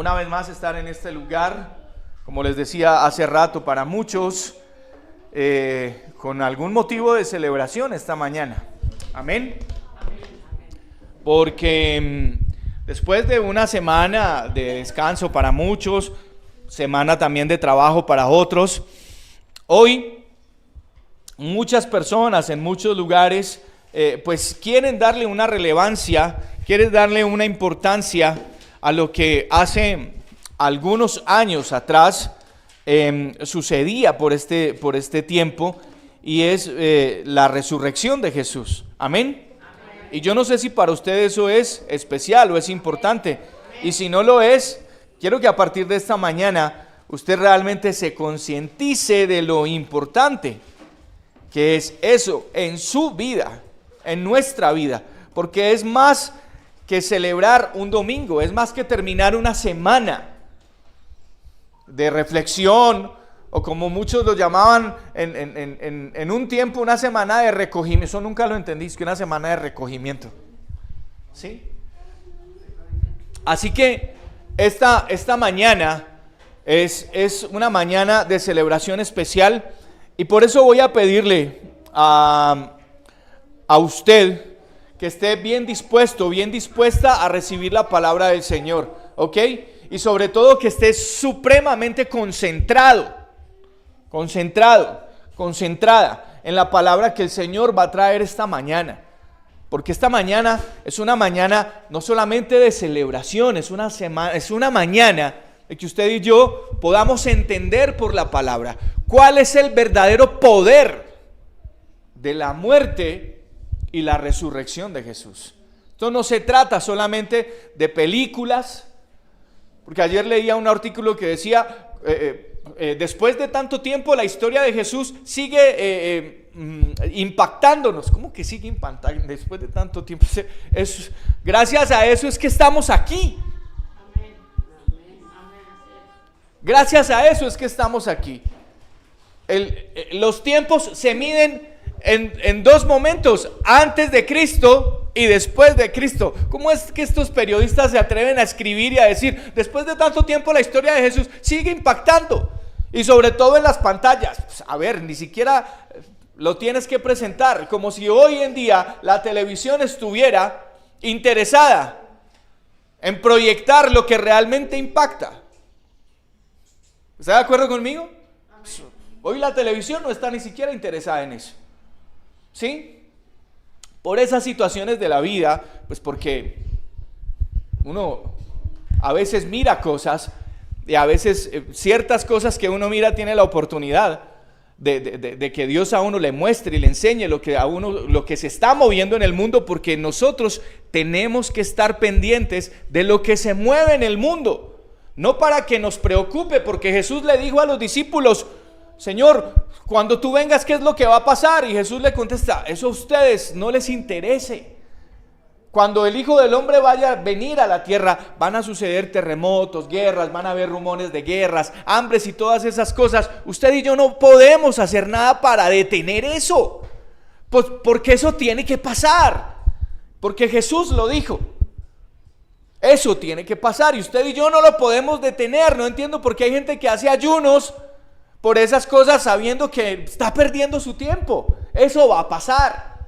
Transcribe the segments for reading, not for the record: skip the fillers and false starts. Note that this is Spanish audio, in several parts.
una vez más estar en este lugar, como les decía hace rato, para muchos, con algún motivo de celebración esta mañana. Amén. Porque después de una semana de descanso para muchos, semana también de trabajo para otros, hoy muchas personas en muchos lugares pues quieren darle una relevancia, quieren darle una importancia a lo que hace algunos años atrás sucedía por este tiempo, y es la resurrección de Jesús. Amén. Y yo no sé si para usted eso es especial o es importante. Y si no lo es, quiero que a partir de esta mañana usted realmente se concientice de lo importante que es eso en su vida, en nuestra vida. Porque es más que celebrar un domingo, es más que terminar una semana de reflexión, o como muchos lo llamaban en un tiempo, una semana de recogimiento. Eso nunca lo entendí, es que una semana de recogimiento, ¿sí? Así que esta mañana es una mañana de celebración especial, y por eso voy a pedirle a usted que esté bien dispueto, bien dispuesta a recibir la palabra del Señor, ¿ok? Y sobre todo que esté supremamente concentrada en la palabra que el Señor va a traer esta mañana. Porque esta mañana es una mañana no solamente de celebración, es una mañana de que usted y yo podamos entender por la palabra cuál es el verdadero poder de la muerte y la resurrección de Jesús. Esto no se trata solamente de películas, porque ayer leía un artículo que decía, después de tanto tiempo la historia de Jesús sigue impactándonos. ¿Cómo que sigue impactando después de tanto tiempo? Gracias a eso es que estamos aquí. Gracias a eso es que estamos aquí. Los tiempos se miden en dos momentos: antes de Cristo y después de Cristo. ¿Cómo es que estos periodistas se atreven a escribir y a decir, después de tanto tiempo la historia de Jesús sigue impactando? Y sobre todo en las pantallas. Pues, a ver, ni siquiera lo tienes que presentar, como si hoy en día la televisión estuviera interesada en proyectar lo que realmente impacta. ¿Está de acuerdo conmigo? Hoy la televisión no está ni siquiera interesada en eso, ¿sí? Por esas situaciones de la vida, pues porque uno a veces mira cosas, y a veces ciertas cosas que uno mira tiene la oportunidad de que Dios a uno le muestre y le enseñe lo que se está moviendo en el mundo, porque nosotros tenemos que estar pendientes de lo que se mueve en el mundo. No para que nos preocupe, porque Jesús le dijo a los discípulos, Señor, cuando tú vengas, ¿qué es lo que va a pasar? Y Jesús le contesta, eso a ustedes no les interese. Cuando el Hijo del Hombre vaya a venir a la tierra, van a suceder terremotos, guerras, van a haber rumores de guerras, hambres y todas esas cosas. Usted y yo no podemos hacer nada para detener eso, pues porque eso tiene que pasar, porque Jesús lo dijo. Eso tiene que pasar y usted y yo no lo podemos detener. No entiendo por qué hay gente que hace ayunos por esas cosas sabiendo que está perdiendo su tiempo. Eso va a pasar.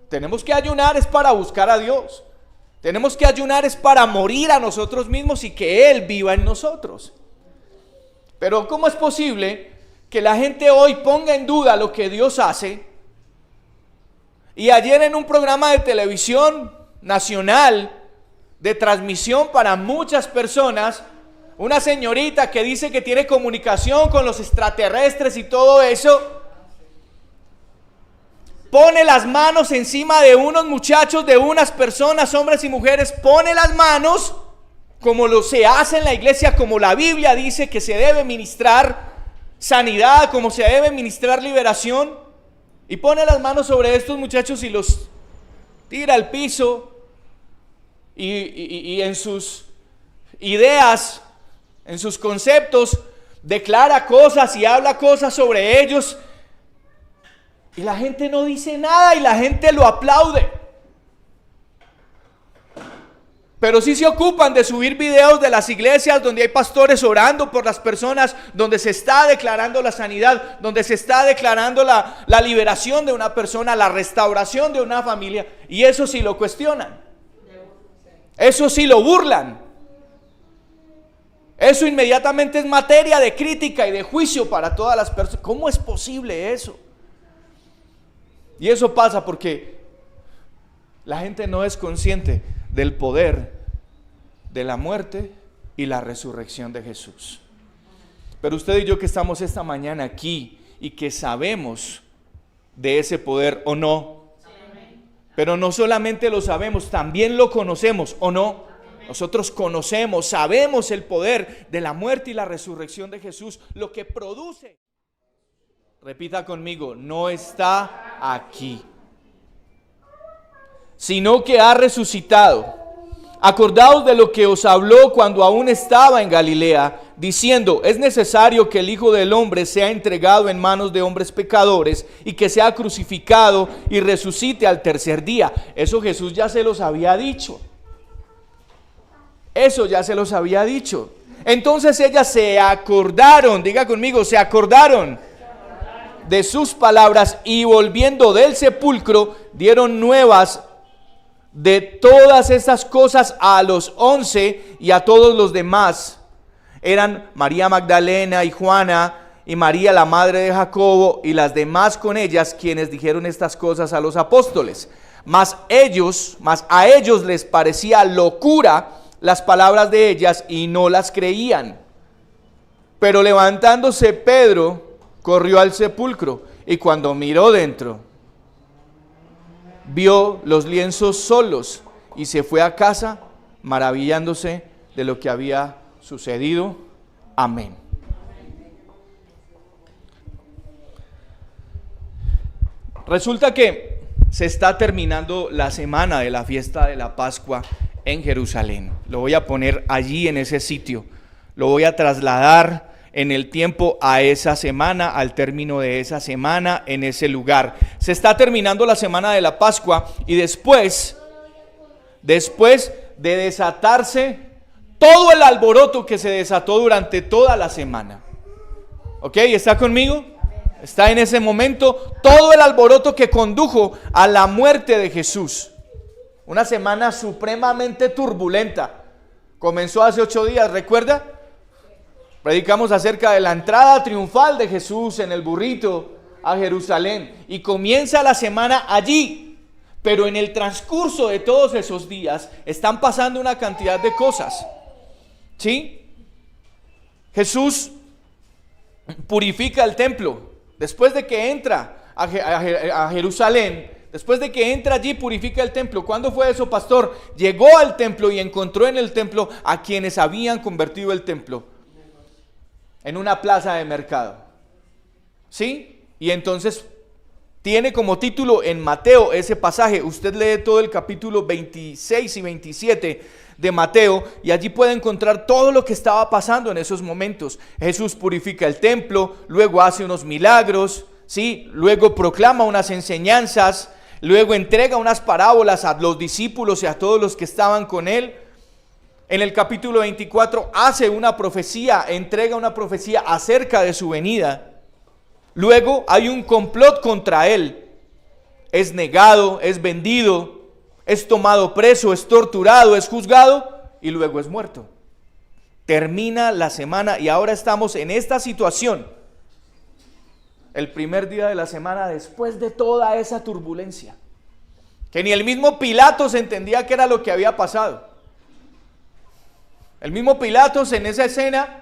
Tenemos que ayunar es para buscar a Dios. Tenemos que ayunar es para morir a nosotros mismos y que Él viva en nosotros. Pero ¿cómo es posible que la gente hoy ponga en duda lo que Dios hace? Y ayer en un programa de televisión nacional, de transmisión para muchas personas, una señorita que dice que tiene comunicación con los extraterrestres y todo eso, pone las manos encima de unos muchachos, de unas personas, hombres y mujeres, pone las manos, como se hace en la iglesia, como la Biblia dice que se debe ministrar sanidad, como se debe ministrar liberación, y pone las manos sobre estos muchachos y los tira al piso, y en sus ideas, en sus conceptos, declara cosas y habla cosas sobre ellos, y la gente no dice nada y la gente lo aplaude. Pero sí se ocupan de subir videos de las iglesias donde hay pastores orando por las personas, donde se está declarando la sanidad, donde se está declarando la liberación de una persona, la restauración de una familia. Y eso sí lo cuestionan. Eso sí lo burlan. Eso inmediatamente es materia de crítica y de juicio para todas las personas. ¿Cómo es posible eso? Y eso pasa porque la gente no es consciente del poder de la muerte y la resurrección de Jesús. Pero usted y yo que estamos esta mañana aquí y que sabemos de ese poder o no, pero no solamente lo sabemos, también lo conocemos o no. Nosotros conocemos, sabemos el poder de la muerte y la resurrección de Jesús, lo que produce. Repita conmigo, no está aquí, sino que ha resucitado. Acordaos de lo que os habló cuando aún estaba en Galilea, diciendo: es necesario que el Hijo del Hombre sea entregado en manos de hombres pecadores y que sea crucificado y resucite al tercer día. Eso Jesús ya se los había dicho. Eso ya se los había dicho. Entonces ellas se acordaron, diga conmigo, se acordaron de sus palabras y volviendo del sepulcro dieron nuevas de todas estas cosas a los 11 y a todos los demás. Eran María Magdalena y Juana y María la madre de Jacobo y las demás con ellas, quienes dijeron estas cosas a los apóstoles. Mas a ellos les parecía locura las palabras de ellas y no las creían. Pero levantándose Pedro corrió al sepulcro y cuando miró dentro, vio los lienzos solos y se fue a casa maravillándose de lo que había sucedido. Amén. Resulta que se está terminando la semana de la fiesta de la Pascua en Jerusalén. Lo voy a poner allí en ese sitio. Lo voy a trasladar en el tiempo a esa semana, al término de esa semana, en ese lugar. Se está terminando la semana de la Pascua y después de desatarse todo el alboroto que se desató durante toda la semana. ¿Ok? ¿Está conmigo? Está en ese momento todo el alboroto que condujo a la muerte de Jesús. Una semana supremamente turbulenta. Comenzó hace 8 días, ¿recuerda? Predicamos acerca de la entrada triunfal de Jesús en el burrito a Jerusalén. Y comienza la semana allí. Pero en el transcurso de todos esos días están pasando una cantidad de cosas. ¿Sí? Jesús purifica el templo. Después de que entra a Jerusalén, después de que entra allí, purifica el templo. ¿Cuándo fue eso, pastor? Llegó al templo y encontró en el templo a quienes habían convertido el templo en una plaza de mercado. ¿Sí? Y entonces tiene como título en Mateo ese pasaje. Usted lee todo el capítulo 26 y 27 de Mateo y allí puede encontrar todo lo que estaba pasando en esos momentos. Jesús purifica el templo, luego hace unos milagros, ¿sí? Luego proclama unas enseñanzas, luego entrega unas parábolas a los discípulos y a todos los que estaban con él. En el capítulo 24 hace una profecía, entrega una profecía acerca de su venida. Luego hay un complot contra él. Es negado, es vendido, es tomado preso, es torturado, es juzgado y luego es muerto. Termina la semana y ahora estamos en esta situación. El primer día de la semana después de toda esa turbulencia. Que ni el mismo Pilatos entendía qué era lo que había pasado. El mismo Pilatos en esa escena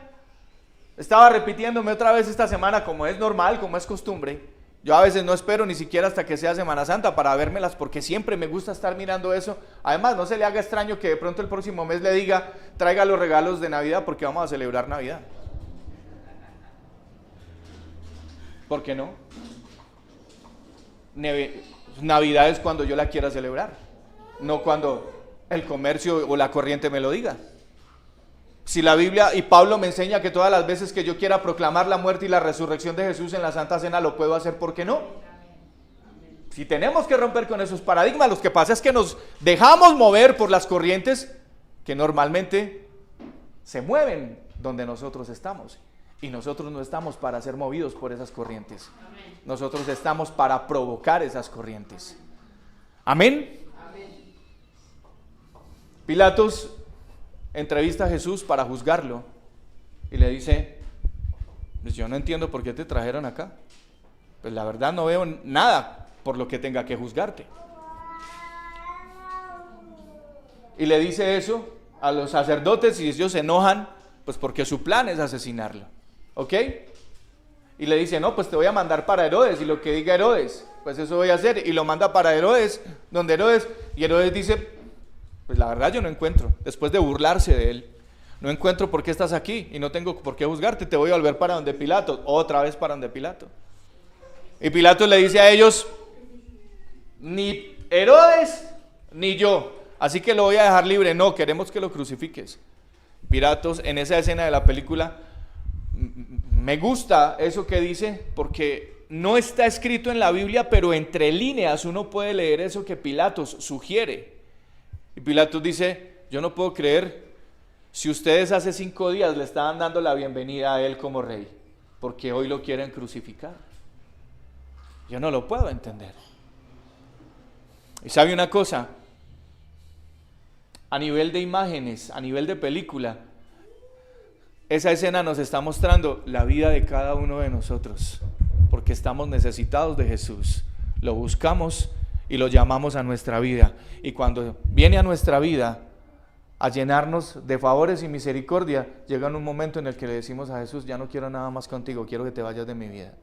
estaba repitiéndome otra vez esta semana, como es normal, como es costumbre. Yo a veces no espero ni siquiera hasta que sea Semana Santa para vérmelas, porque siempre me gusta estar mirando eso. Además, no se le haga extraño que de pronto el próximo mes le diga: traiga los regalos de Navidad porque vamos a celebrar Navidad. ¿Por qué no? Navidad es cuando yo la quiera celebrar, no cuando el comercio o la corriente me lo diga. Si la Biblia y Pablo me enseña que todas las veces que yo quiera proclamar la muerte y la resurrección de Jesús en la Santa Cena lo puedo hacer, ¿por qué no? Si tenemos que romper con esos paradigmas, lo que pasa es que nos dejamos mover por las corrientes que normalmente se mueven donde nosotros estamos. Y nosotros no estamos para ser movidos por esas corrientes. Nosotros estamos para provocar esas corrientes. Amén. Pilatos entrevista a Jesús para juzgarlo y le dice: pues yo no entiendo por qué te trajeron acá. Pues la verdad no veo nada por lo que tenga que juzgarte. Y le dice eso a los sacerdotes y ellos se enojan, pues porque su plan es asesinarlo. ¿Ok? Y le dice: no, pues te voy a mandar para Herodes, y lo que diga Herodes, pues eso voy a hacer. Y lo manda para Herodes, donde Herodes, y Herodes dice: pues la verdad yo no encuentro, después de burlarse de él, no encuentro por qué estás aquí y no tengo por qué juzgarte, te voy a volver para donde Pilato, otra vez para donde Pilato. Y Pilato le dice a ellos: ni Herodes ni yo, así que lo voy a dejar libre. No, queremos que lo crucifiques. Pilatos, en esa escena de la película, me gusta eso que dice, porque no está escrito en la Biblia, pero entre líneas uno puede leer eso que Pilatos sugiere. Y Pilatos dice: yo no puedo creer si ustedes hace 5 días le estaban dando la bienvenida a él como rey, porque hoy lo quieren crucificar. Yo no lo puedo entender. Y sabe una cosa, a nivel de imágenes, a nivel de película, esa escena nos está mostrando la vida de cada uno de nosotros, porque estamos necesitados de Jesús, lo buscamos y lo llamamos a nuestra vida, y cuando viene a nuestra vida a llenarnos de favores y misericordia, llega un momento en el que le decimos a Jesús: ya no quiero nada más contigo, quiero que te vayas de mi vida.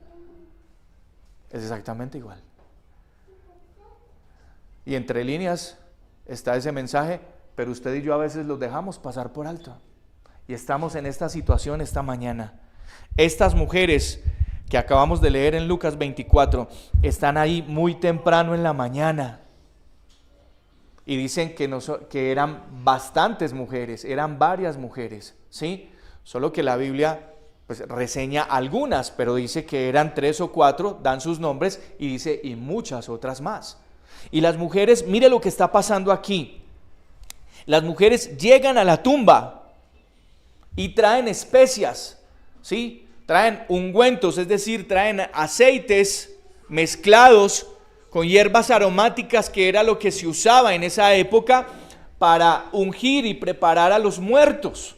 Es exactamente igual. Y entre líneas está ese mensaje, pero usted y yo a veces los dejamos pasar por alto. Y estamos en esta situación esta mañana. Estas mujeres que acabamos de leer en Lucas 24 están ahí muy temprano en la mañana. Y dicen que eran bastantes mujeres, eran varias mujeres, ¿sí? Solo que la Biblia pues reseña algunas, pero dice que eran 3 o 4, dan sus nombres y dice: y muchas otras más. Y las mujeres, mire lo que está pasando aquí. Las mujeres llegan a la tumba y traen especias, ¿sí? Traen ungüentos, es decir, traen aceites mezclados con hierbas aromáticas, que era lo que se usaba en esa época para ungir y preparar a los muertos.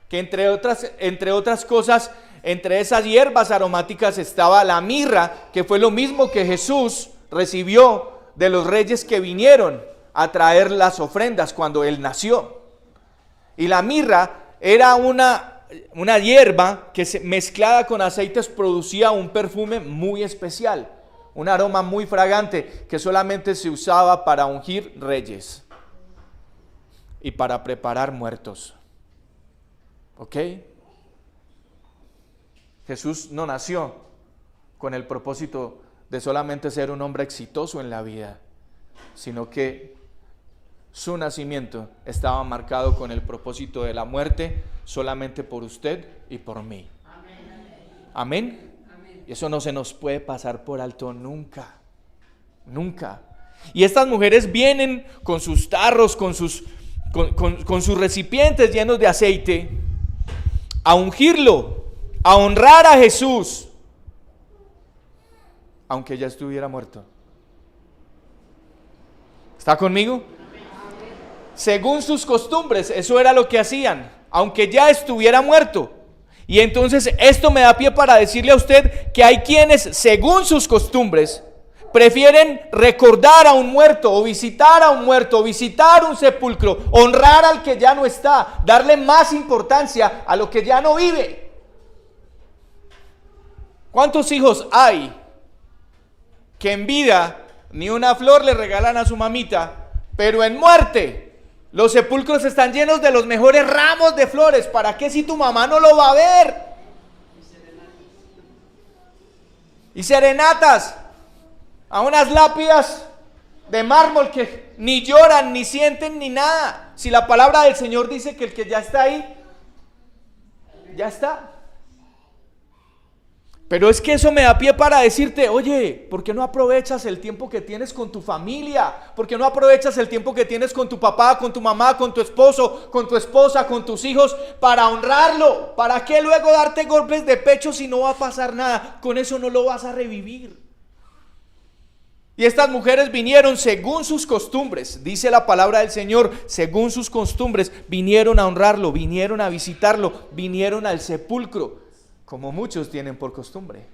Que entre otras cosas, entre esas hierbas aromáticas estaba la mirra, que fue lo mismo que Jesús recibió de los reyes que vinieron a traer las ofrendas cuando él nació. Y la mirra era una hierba que mezclada con aceites producía un perfume muy especial, un aroma muy fragante que solamente se usaba para ungir reyes y para preparar muertos. ¿Ok? Jesús no nació con el propósito de solamente ser un hombre exitoso en la vida, sino que su nacimiento estaba marcado con el propósito de la muerte solamente por usted y por mí. Amén. Y eso no se nos puede pasar por alto nunca, nunca. Y estas mujeres vienen con sus tarros, con sus recipientes llenos de aceite, a ungirlo, a honrar a Jesús, aunque ya estuviera muerto. ¿Está conmigo? Según sus costumbres, eso era lo que hacían, aunque ya estuviera muerto. Y entonces esto me da pie para decirle a usted que hay quienes, según sus costumbres, prefieren recordar a un muerto, o visitar a un muerto, o visitar un sepulcro, honrar al que ya no está, darle más importancia a lo que ya no vive. ¿Cuántos hijos hay que en vida ni una flor le regalan a su mamita, pero en muerte los sepulcros están llenos de los mejores ramos de flores? ¿Para qué si tu mamá no lo va a ver? Y serenatas a unas lápidas de mármol que ni lloran, ni sienten, ni nada. Si la palabra del Señor dice que el que ya está ahí, ya está. Pero es que eso me da pie para decirte, oye, ¿por qué no aprovechas el tiempo que tienes con tu familia? ¿Por qué no aprovechas el tiempo que tienes con tu papá, con tu mamá, con tu esposo, con tu esposa, con tus hijos, para honrarlo? ¿Para qué luego darte golpes de pecho si no va a pasar nada? Con eso no lo vas a revivir. Y estas mujeres vinieron según sus costumbres, dice la palabra del Señor, según sus costumbres, vinieron a honrarlo, vinieron a visitarlo, vinieron al sepulcro, como muchos tienen por costumbre.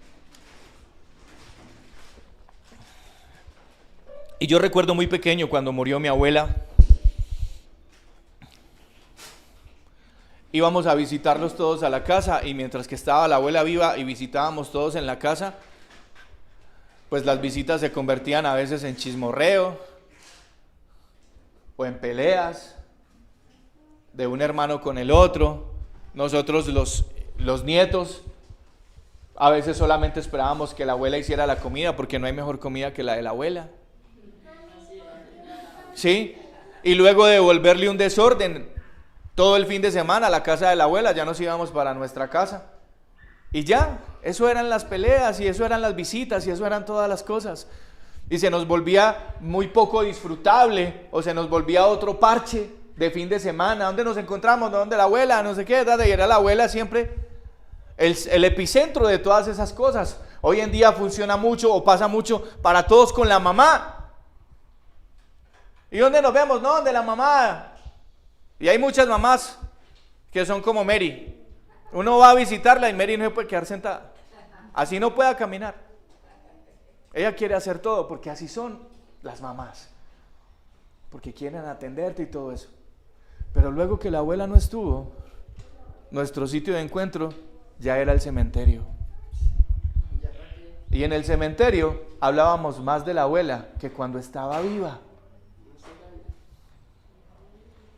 Y yo recuerdo muy pequeño cuando murió mi abuela, íbamos a visitarlos todos a la casa, y mientras que estaba la abuela viva y visitábamos todos en la casa, pues las visitas se convertían a veces en chismorreo o en peleas de un hermano con el otro. Nosotros los nietos a veces solamente esperábamos que la abuela hiciera la comida, porque no hay mejor comida que la de la abuela. ¿Sí? Y luego de devolverle un desorden todo el fin de semana a la casa de la abuela, ya nos íbamos para nuestra casa. Y ya, eso eran las peleas, y eso eran las visitas, y eso eran todas las cosas. Y se nos volvía muy poco disfrutable, o se nos volvía otro parche de fin de semana. ¿Dónde nos encontramos? ¿Dónde la abuela? No sé qué, y era la abuela siempre el epicentro de todas esas cosas. Hoy en día funciona mucho, o pasa mucho para todos con la mamá. ¿Y dónde nos vemos? No, de la mamá. Y hay muchas mamás que son como Mary. Uno va a visitarla y Mary no se puede quedar sentada. Así no pueda caminar. Ella quiere hacer todo, porque así son las mamás. Porque quieren atenderte y todo eso. Pero luego que la abuela no estuvo, nuestro sitio de encuentro ya era el cementerio. Y en el cementerio hablábamos más de la abuela que cuando estaba viva.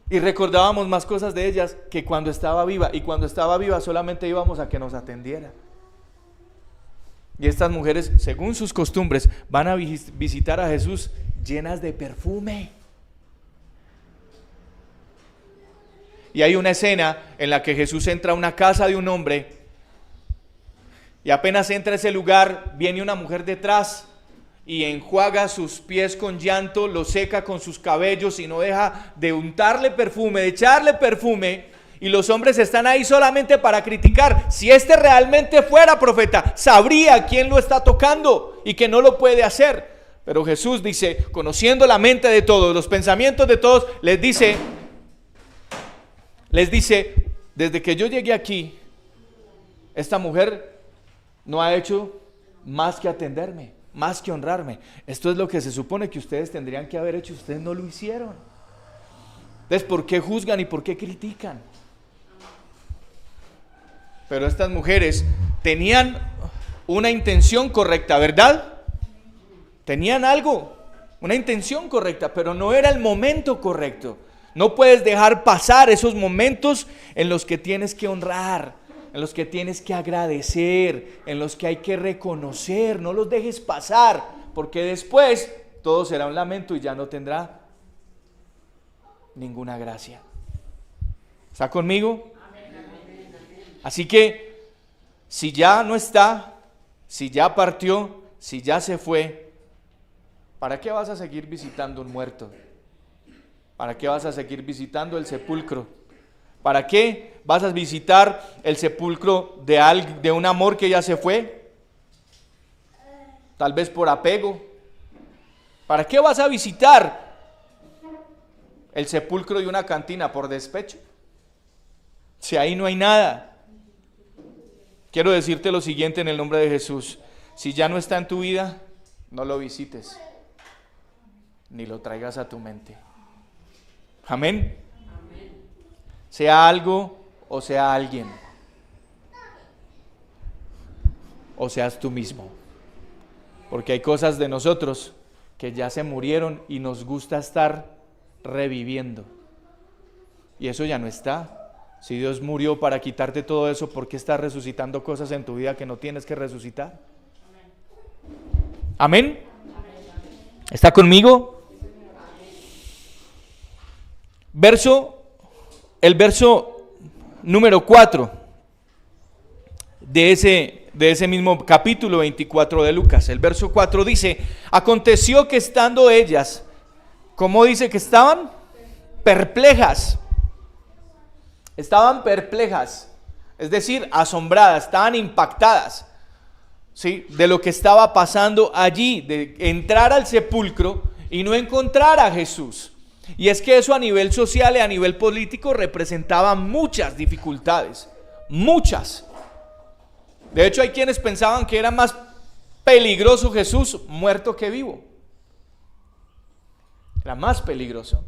Y recordábamos más cosas de ellas que cuando estaba viva. Y cuando estaba viva solamente íbamos a que nos atendiera. Y estas mujeres, según sus costumbres, van a visitar a Jesús llenas de perfume. Y hay una escena en la que Jesús entra a una casa de un hombre, y apenas entra a ese lugar, viene una mujer detrás y enjuaga sus pies con llanto, lo seca con sus cabellos y no deja de untarle perfume, de echarle perfume. Y los hombres están ahí solamente para criticar. Si este realmente fuera profeta, sabría quién lo está tocando y que no lo puede hacer. Pero Jesús dice, conociendo la mente de todos, los pensamientos de todos, les dice, desde que yo llegué aquí, esta mujer no ha hecho más que atenderme, más que honrarme. Esto es lo que se supone que ustedes tendrían que haber hecho, ustedes no lo hicieron. Entonces, ¿por qué juzgan y por qué critican? Pero estas mujeres tenían una intención correcta, ¿verdad? Tenían algo, una intención correcta, pero no era el momento correcto. No puedes dejar pasar esos momentos en los que tienes que honrar, en los que tienes que agradecer, en los que hay que reconocer. No los dejes pasar, porque después todo será un lamento y ya no tendrá ninguna gracia. ¿Está conmigo? Así que, si ya no está, si ya partió, si ya se fue, ¿para qué vas a seguir visitando un muerto? ¿Para qué vas a seguir visitando el sepulcro? ¿Para qué vas a visitar el sepulcro de un amor que ya se fue? Tal vez por apego. ¿Para qué vas a visitar el sepulcro de una cantina por despecho? Si ahí no hay nada. Quiero decirte lo siguiente en el nombre de Jesús. Si ya no está en tu vida, no lo visites, ni lo traigas a tu mente. Amén. Sea algo o sea alguien, o seas tú mismo. Porque hay cosas de nosotros que ya se murieron y nos gusta estar reviviendo. Y eso ya no está. Si Dios murió para quitarte todo eso, ¿por qué estás resucitando cosas en tu vida que no tienes que resucitar? ¿Amén? ¿Está conmigo? El verso número 4 de de ese mismo capítulo 24 de Lucas. El verso 4 dice: aconteció que estando ellas, ¿cómo dice que estaban? Perplejas. Estaban perplejas, es decir, asombradas, estaban impactadas, ¿sí?, de lo que estaba pasando allí, de entrar al sepulcro y no encontrar a Jesús. Y es que eso a nivel social y a nivel político representaba muchas dificultades, muchas. De hecho, hay quienes pensaban que era más peligroso Jesús muerto que vivo. Era más peligroso.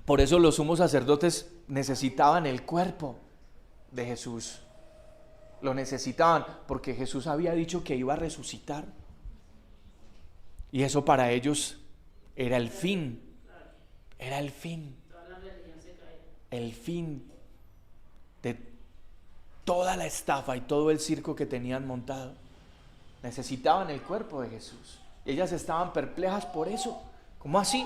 Por eso los sumos sacerdotes necesitaban el cuerpo de Jesús. Lo necesitaban porque Jesús había dicho que iba a resucitar. Y eso para ellos era el fin. Era el fin. El fin de toda la estafa y todo el circo que tenían montado. Necesitaban el cuerpo de Jesús. Ellas estaban perplejas por eso. ¿Cómo así?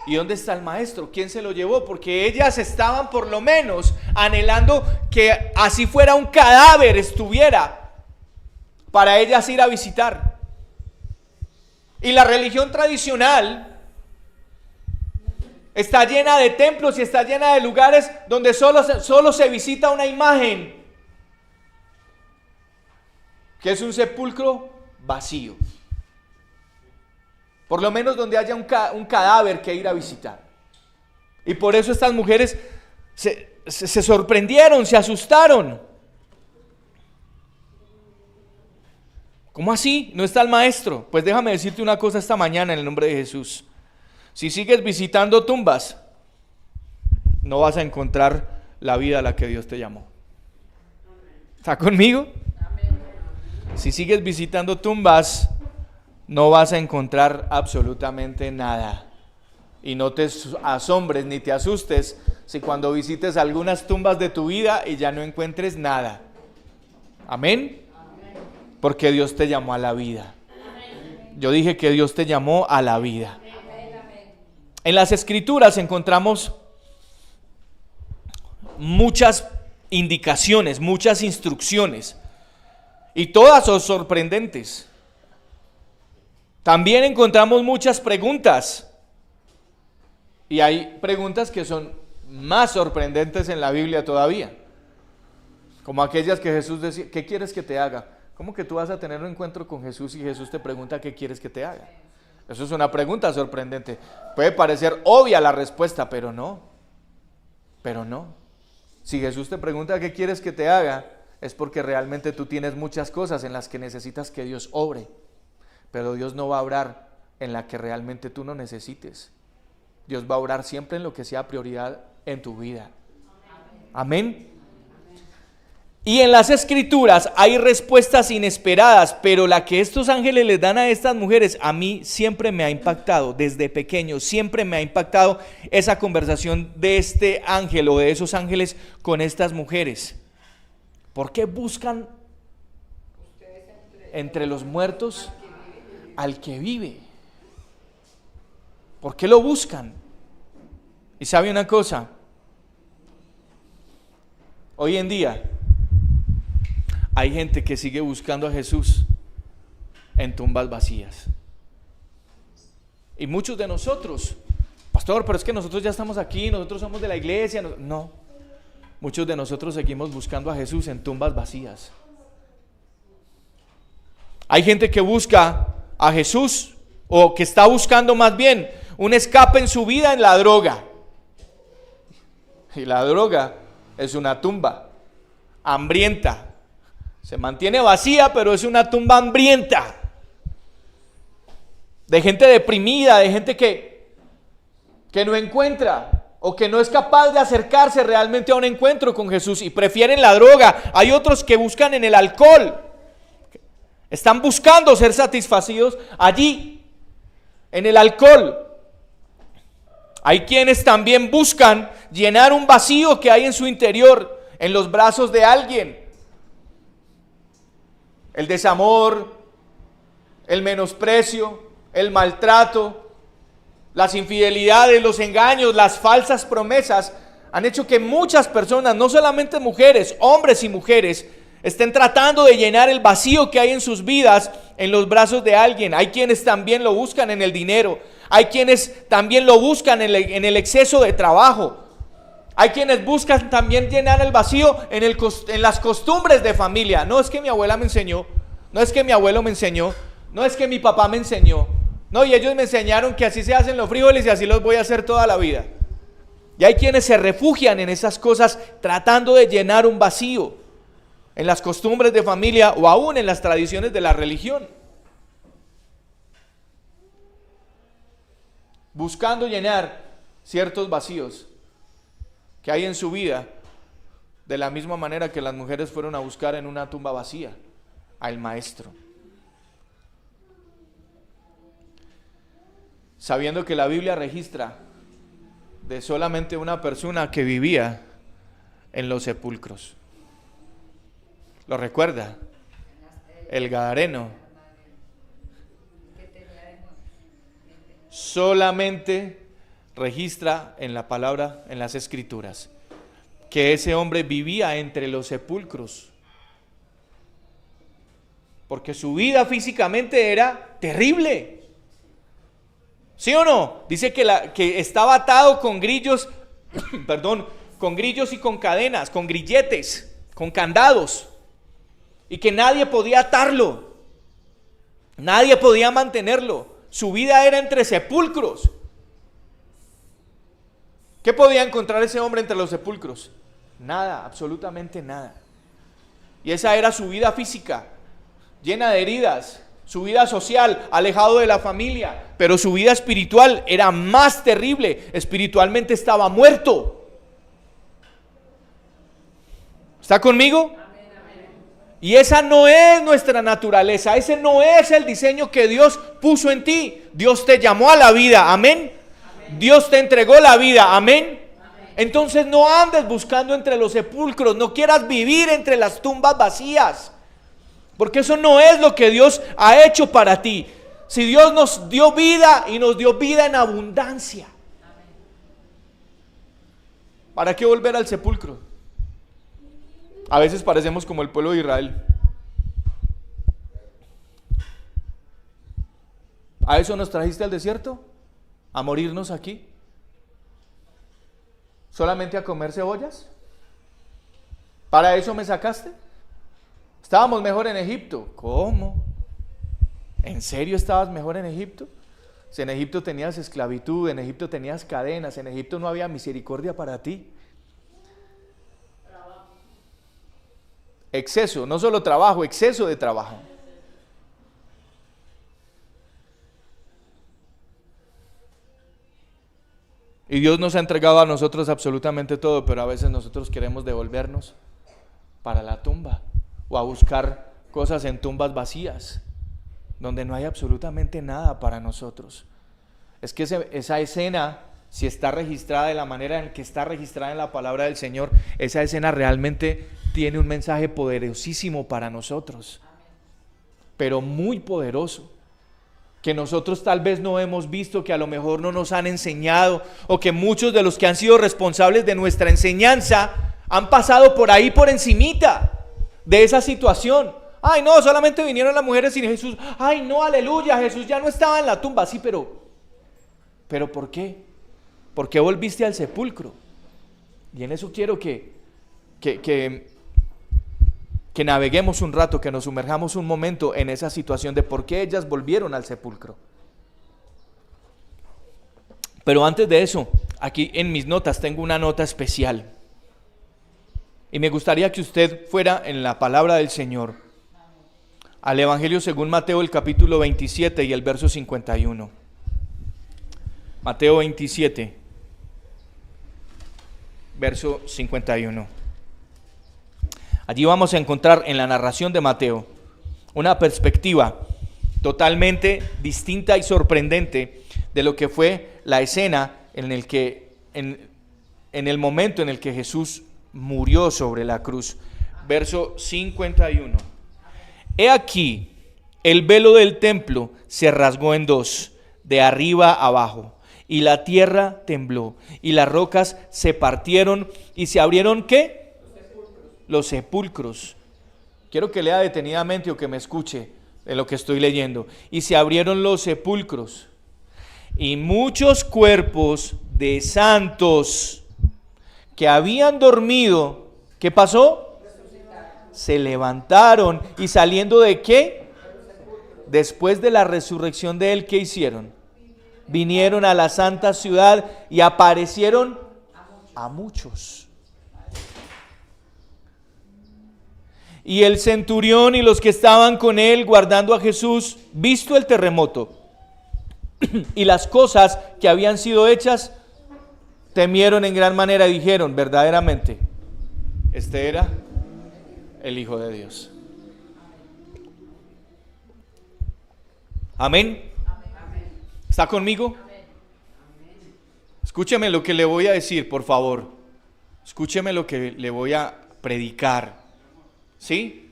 ¿Y dónde está el maestro? ¿Quién se lo llevó? Porque ellas estaban por lo menos anhelando que así fuera un cadáver estuviera para ellas ir a visitar. Y la religión tradicional está llena de templos y está llena de lugares donde solo se visita una imagen, que es un sepulcro vacío. Por lo menos donde haya un cadáver que ir a visitar. Y por eso estas mujeres se sorprendieron, se asustaron. ¿Cómo así? ¿No está el maestro? Pues déjame decirte una cosa esta mañana en el nombre de Jesús. Si sigues visitando tumbas, no vas a encontrar la vida a la que Dios te llamó. ¿Está conmigo? Si sigues visitando tumbas, no vas a encontrar absolutamente nada. Y no te asombres ni te asustes si cuando visites algunas tumbas de tu vida y ya no encuentres nada. Amén. Porque Dios te llamó a la vida. Yo dije que Dios te llamó a la vida. En las Escrituras encontramos muchas indicaciones, muchas instrucciones. Y todas son sorprendentes. También encontramos muchas preguntas. Y hay preguntas que son más sorprendentes en la Biblia todavía. Como aquellas que Jesús decía: ¿qué quieres que te haga? ¿Cómo que tú vas a tener un encuentro con Jesús y Jesús te pregunta qué quieres que te haga? Eso es una pregunta sorprendente. Puede parecer obvia la respuesta, pero no. Pero no. Si Jesús te pregunta qué quieres que te haga, es porque realmente tú tienes muchas cosas en las que necesitas que Dios obre. Pero Dios no va a obrar en la que realmente tú no necesites. Dios va a obrar siempre en lo que sea prioridad en tu vida. Amén. Y en las Escrituras hay respuestas inesperadas, pero la que estos ángeles les dan a estas mujeres, a mí siempre me ha impactado, desde pequeño, siempre me ha impactado esa conversación de este ángel o de esos ángeles con estas mujeres. ¿Por qué buscan entre los muertos al que vive? ¿Por qué lo buscan? Y sabe una cosa, hoy en día hay gente que sigue buscando a Jesús en tumbas vacías. Y muchos de nosotros, pastor, pero es que nosotros ya estamos aquí, nosotros somos de la iglesia. No, muchos de nosotros seguimos buscando a Jesús en tumbas vacías. Hay gente que busca a Jesús, o que está buscando más bien un escape en su vida en la droga. Y la droga es una tumba hambrienta. Se mantiene vacía, pero es una tumba hambrienta. De gente deprimida, de gente que no encuentra o que no es capaz de acercarse realmente a un encuentro con Jesús y prefieren la droga. Hay otros que buscan en el alcohol. Están buscando ser satisfacidos allí, en el alcohol. Hay quienes también buscan llenar un vacío que hay en su interior, en los brazos de alguien. El desamor, el menosprecio, el maltrato, las infidelidades, los engaños, las falsas promesas Han hecho que muchas personas, no solamente mujeres, hombres y mujeres, estén tratando de llenar el vacío que hay en sus vidas en los brazos de alguien. Hay quienes también lo buscan en el dinero. Hay quienes también lo buscan en el exceso de trabajo. Hay quienes buscan también llenar el vacío en las costumbres de familia. No es que mi abuela me enseñó, no es que mi abuelo me enseñó, no es que mi papá me enseñó. No, y ellos me enseñaron que así se hacen los frijoles y así los voy a hacer toda la vida. Y hay quienes se refugian en esas cosas tratando de llenar un vacío en las costumbres de familia o aún en las tradiciones de la religión. Buscando llenar ciertos vacíos que hay en su vida, de la misma manera que las mujeres fueron a buscar en una tumba vacía al maestro. Sabiendo que la Biblia registra de solamente una persona que vivía en los sepulcros. ¿Lo recuerda? El Gadareno. Solamente registra en la palabra, en las escrituras, que ese hombre vivía entre los sepulcros. Porque su vida físicamente era terrible. ¿Sí o no? Dice que estaba atado con grillos, con grillos y con cadenas, con grilletes, con candados. Y que nadie podía atarlo. Nadie podía mantenerlo. Su vida era entre sepulcros. ¿Qué podía encontrar ese hombre entre los sepulcros? Nada, absolutamente nada. Y esa era su vida física, llena de heridas. Su vida social, alejado de la familia. Pero su vida espiritual era más terrible. Espiritualmente estaba muerto. ¿Está conmigo? Y esa no es nuestra naturaleza. Ese no es el diseño que Dios puso en ti. Dios te llamó a la vida. Amén. Dios te entregó la vida. Amén. Entonces no andes buscando entre los sepulcros. No quieras vivir entre las tumbas vacías. Porque eso no es lo que Dios ha hecho para ti. Si Dios nos dio vida y nos dio vida en abundancia, ¿para qué volver al sepulcro? A veces parecemos como el pueblo de Israel. ¿A eso nos trajiste al desierto? ¿A morirnos aquí? ¿Solamente a comer cebollas? ¿Para eso me sacaste? Estábamos mejor en Egipto. ¿Cómo? ¿En serio estabas mejor en Egipto? Si en Egipto tenías esclavitud, en Egipto tenías cadenas, en Egipto no había misericordia para ti. Exceso, no solo trabajo, exceso de trabajo. Y Dios nos ha entregado a nosotros absolutamente todo, pero a veces nosotros queremos devolvernos para la tumba o a buscar cosas en tumbas vacías, donde no hay absolutamente nada para nosotros. Es que esa escena, si está registrada de la manera en que está registrada en la palabra del Señor, esa escena realmente tiene un mensaje poderosísimo para nosotros, pero muy poderoso, que nosotros tal vez no hemos visto, que a lo mejor no nos han enseñado, o que muchos de los que han sido responsables de nuestra enseñanza han pasado por ahí por encimita de esa situación. Ay no, solamente vinieron las mujeres sin Jesús. Ay no, aleluya, Jesús ya no estaba en la tumba. Sí, pero ¿por qué? ¿Por qué volviste al sepulcro? Y en eso quiero que naveguemos un rato, que nos sumerjamos un momento en esa situación de por qué ellas volvieron al sepulcro. Pero antes de eso, aquí en mis notas tengo una nota especial. Y me gustaría que usted fuera en la palabra del Señor al Evangelio según Mateo, el capítulo 27 y el verso 51. Mateo 27, verso 51. Allí vamos a encontrar en la narración de Mateo una perspectiva totalmente distinta y sorprendente de lo que fue la escena en el momento en el que Jesús murió sobre la cruz. Verso 51. He aquí, el velo del templo se rasgó en dos, de arriba abajo, y la tierra tembló, y las rocas se partieron, y se abrieron, ¿qué? Los sepulcros. Quiero que lea detenidamente o que me escuche de lo que estoy leyendo. Y se abrieron los sepulcros, y muchos cuerpos de santos que habían dormido, ¿qué pasó? Se levantaron, y saliendo de ¿qué? Después de la resurrección de él, ¿qué hicieron? Vinieron a la santa ciudad y aparecieron a muchos. Y el centurión y los que estaban con él guardando a Jesús, visto el terremoto y las cosas que habían sido hechas, temieron en gran manera y dijeron, verdaderamente, este era el Hijo de Dios. Amén. ¿Está conmigo? Escúcheme lo que le voy a decir, por favor. Escúcheme lo que le voy a predicar. ¿Sí?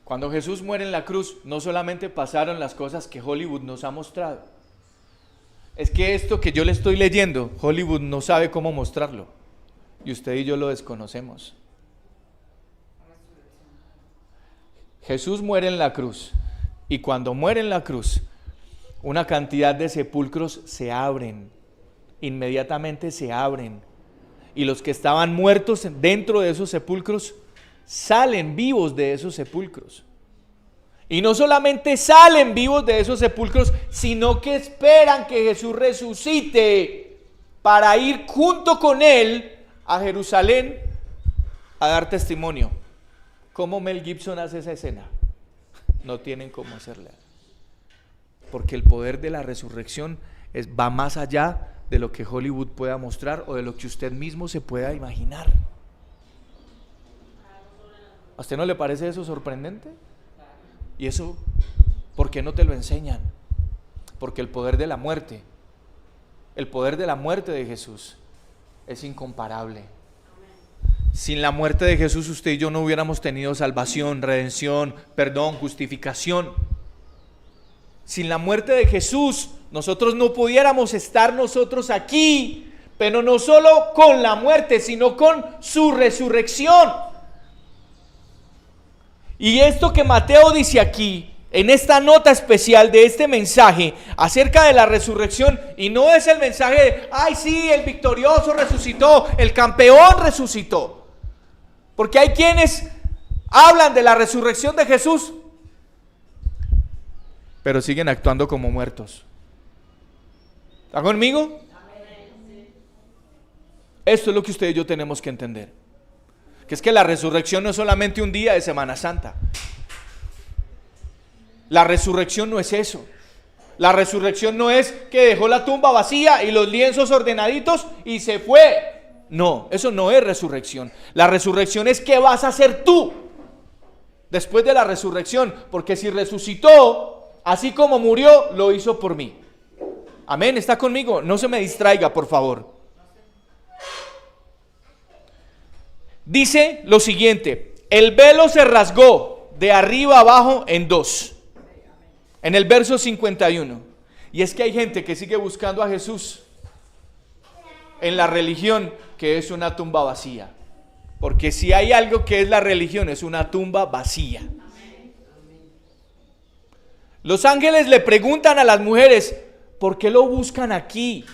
Cuando Jesús muere en la cruz, no solamente pasaron las cosas que Hollywood nos ha mostrado. Es que esto que yo le estoy leyendo, Hollywood no sabe cómo mostrarlo. Y usted y yo lo desconocemos. Jesús muere en la cruz. Y cuando muere en la cruz, una cantidad de sepulcros se abren. Inmediatamente se abren. Y los que estaban muertos dentro de esos sepulcros salen vivos de esos sepulcros. Y no solamente salen vivos de esos sepulcros, sino que esperan que Jesús resucite para ir junto con él a Jerusalén a dar testimonio. ¿Cómo Mel Gibson hace esa escena? No tienen cómo hacerla. Porque el poder de la resurrección va más allá de lo que Hollywood pueda mostrar o de lo que usted mismo se pueda imaginar. ¿A usted no le parece eso sorprendente? ¿Y eso por qué no te lo enseñan? Porque el poder de la muerte de Jesús es incomparable. Sin la muerte de Jesús, usted y yo no hubiéramos tenido salvación, redención, perdón, justificación. Sin la muerte de Jesús, nosotros no pudiéramos estar nosotros aquí, pero no solo con la muerte, sino con su resurrección. Y esto que Mateo dice aquí, en esta nota especial de este mensaje acerca de la resurrección, y no es el mensaje de, ay sí, el victorioso resucitó, el campeón resucitó. Porque hay quienes hablan de la resurrección de Jesús, pero siguen actuando como muertos. ¿Está conmigo? Esto es lo que usted y yo tenemos que entender. Que es que la resurrección no es solamente un día de Semana Santa. La resurrección no es eso. La resurrección no es que dejó la tumba vacía y los lienzos ordenaditos y se fue. No, eso no es resurrección. La resurrección es qué vas a hacer tú después de la resurrección. Porque si resucitó, así como murió, lo hizo por mí. Amén, ¿está conmigo? No se me distraiga, por favor. Dice lo siguiente: el velo se rasgó de arriba abajo en dos. En el verso 51. Y es que hay gente que sigue buscando a Jesús en la religión, que es una tumba vacía. Porque si hay algo que es la religión, es una tumba vacía. Los ángeles le preguntan a las mujeres, ¿por qué lo buscan aquí?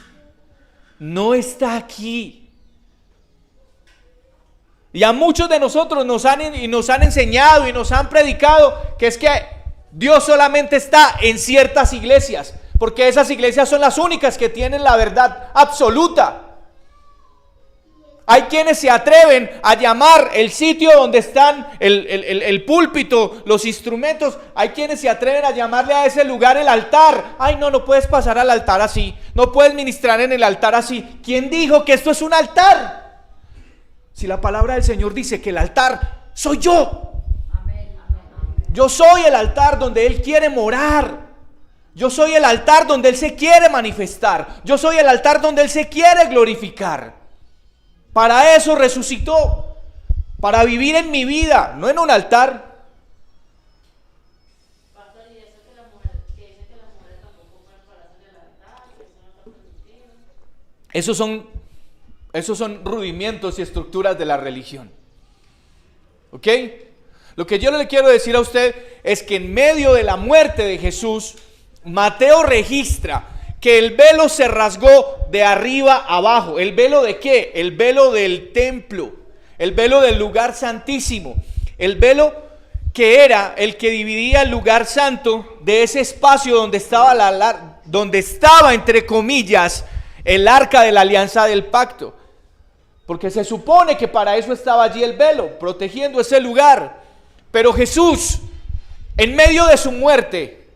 No está aquí. Y a muchos de nosotros nos han enseñado y nos han predicado que es que Dios solamente está en ciertas iglesias, porque esas iglesias son las únicas que tienen la verdad absoluta. Hay quienes se atreven a llamar el sitio donde están el púlpito, los instrumentos. Hay quienes se atreven a llamarle a ese lugar el altar. Ay, no puedes pasar al altar así. No puedes ministrar en el altar así. ¿Quién dijo que esto es un altar? Si la palabra del Señor dice que el altar soy yo. Yo soy el altar donde Él quiere morar. Yo soy el altar donde Él se quiere manifestar. Yo soy el altar donde Él se quiere glorificar. Para eso resucitó, para vivir en mi vida, no en un altar. Esos son rudimentos y estructuras de la religión. ¿Ok? Lo que yo le quiero decir a usted es que en medio de la muerte de Jesús, Mateo registra que el velo se rasgó de arriba a abajo. ¿El velo de qué? El velo del templo, el velo del lugar santísimo, el velo que era el que dividía el lugar santo de ese espacio donde estaba entre comillas el arca de la alianza del pacto. Porque se supone que para eso estaba allí el velo, protegiendo ese lugar. Pero Jesús, en medio de su muerte,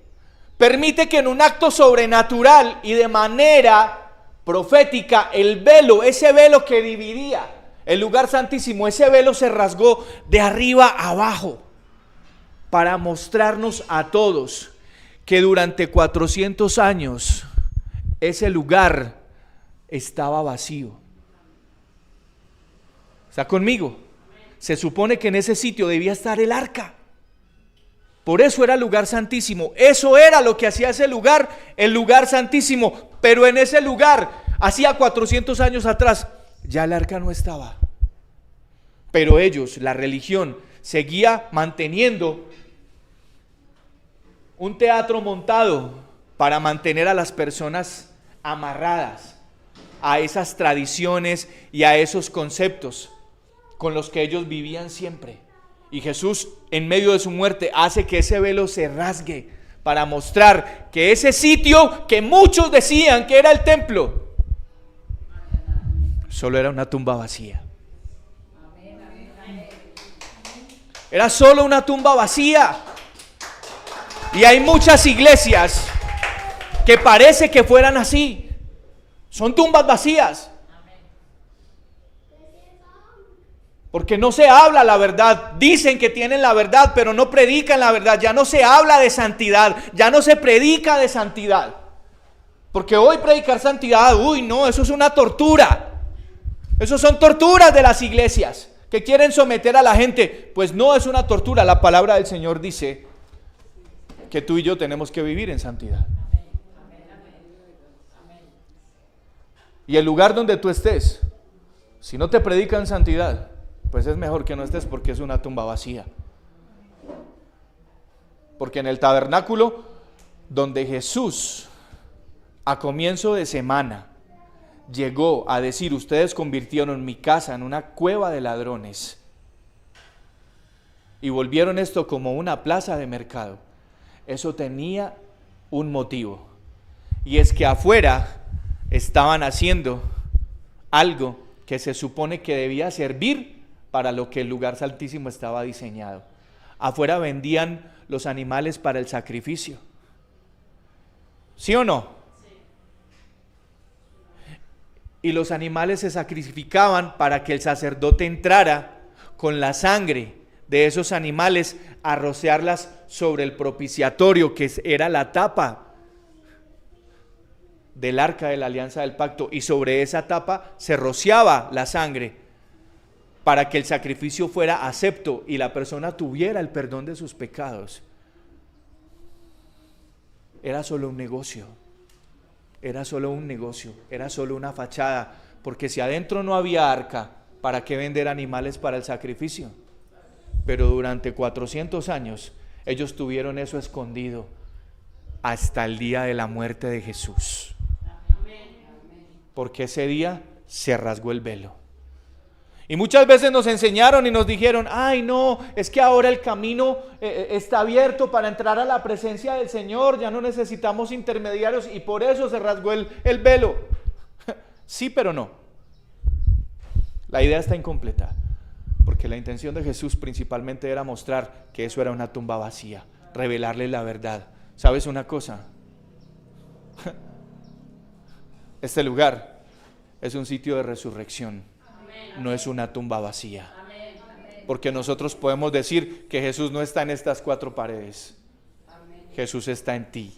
permite que en un acto sobrenatural y de manera profética, el velo, ese velo que dividía el lugar santísimo, ese velo se rasgó de arriba a abajo para mostrarnos a todos que durante 400 años ese lugar estaba vacío. ¿Está conmigo? Se supone que en ese sitio debía estar el arca. Por eso era el lugar santísimo. Eso era lo que hacía ese lugar, el lugar santísimo. Pero en ese lugar, hacía 400 años atrás, ya el arca no estaba. Pero ellos, la religión, seguía manteniendo un teatro montado para mantener a las personas amarradas a esas tradiciones y a esos conceptos con los que ellos vivían siempre. Y Jesús, en medio de su muerte, hace que ese velo se rasgue para mostrar que ese sitio que muchos decían que era el templo, solo era una tumba vacía. Era solo una tumba vacía. Y hay muchas iglesias que parece que fueran así. Son tumbas vacías. Porque no se habla la verdad. Dicen que tienen la verdad, pero no predican la verdad. Ya no se habla de santidad. Ya no se predica de santidad. Porque hoy predicar santidad, uy, no, eso es una tortura. Eso son torturas de las iglesias que quieren someter a la gente. Pues no es una tortura. La palabra del Señor dice que tú y yo tenemos que vivir en santidad. Y el lugar donde tú estés, si no te predican santidad, pues es mejor que no estés, porque es una tumba vacía. Porque en el tabernáculo donde Jesús a comienzo de semana llegó a decir: ustedes convirtieron mi casa en una cueva de ladrones y volvieron esto como una plaza de mercado, eso tenía un motivo, y es que afuera estaban haciendo algo que se supone que debía servir para lo que el lugar santísimo estaba diseñado. Afuera vendían los animales para el sacrificio. ¿Sí o no? Sí. Y los animales se sacrificaban para que el sacerdote entrara con la sangre de esos animales a rociarlas sobre el propiciatorio, que era la tapa del arca de la alianza del pacto, y sobre esa tapa se rociaba la sangre para que el sacrificio fuera acepto y la persona tuviera el perdón de sus pecados. Era solo un negocio, era solo una fachada, porque si adentro no había arca, ¿para qué vender animales para el sacrificio? Pero durante 400 años ellos tuvieron eso escondido hasta el día de la muerte de Jesús, porque ese día se rasgó el velo. Y muchas veces nos enseñaron y nos dijeron: ay no, es que ahora el camino está abierto para entrar a la presencia del Señor, ya no necesitamos intermediarios, y por eso se rasgó el velo. Sí, pero no. La idea está incompleta, porque la intención de Jesús principalmente era mostrar que eso era una tumba vacía, revelarle la verdad. ¿Sabes una cosa? Este lugar es un sitio de resurrección, no es una tumba vacía. Porque nosotros podemos decir que Jesús no está en estas cuatro paredes. Jesús está en ti.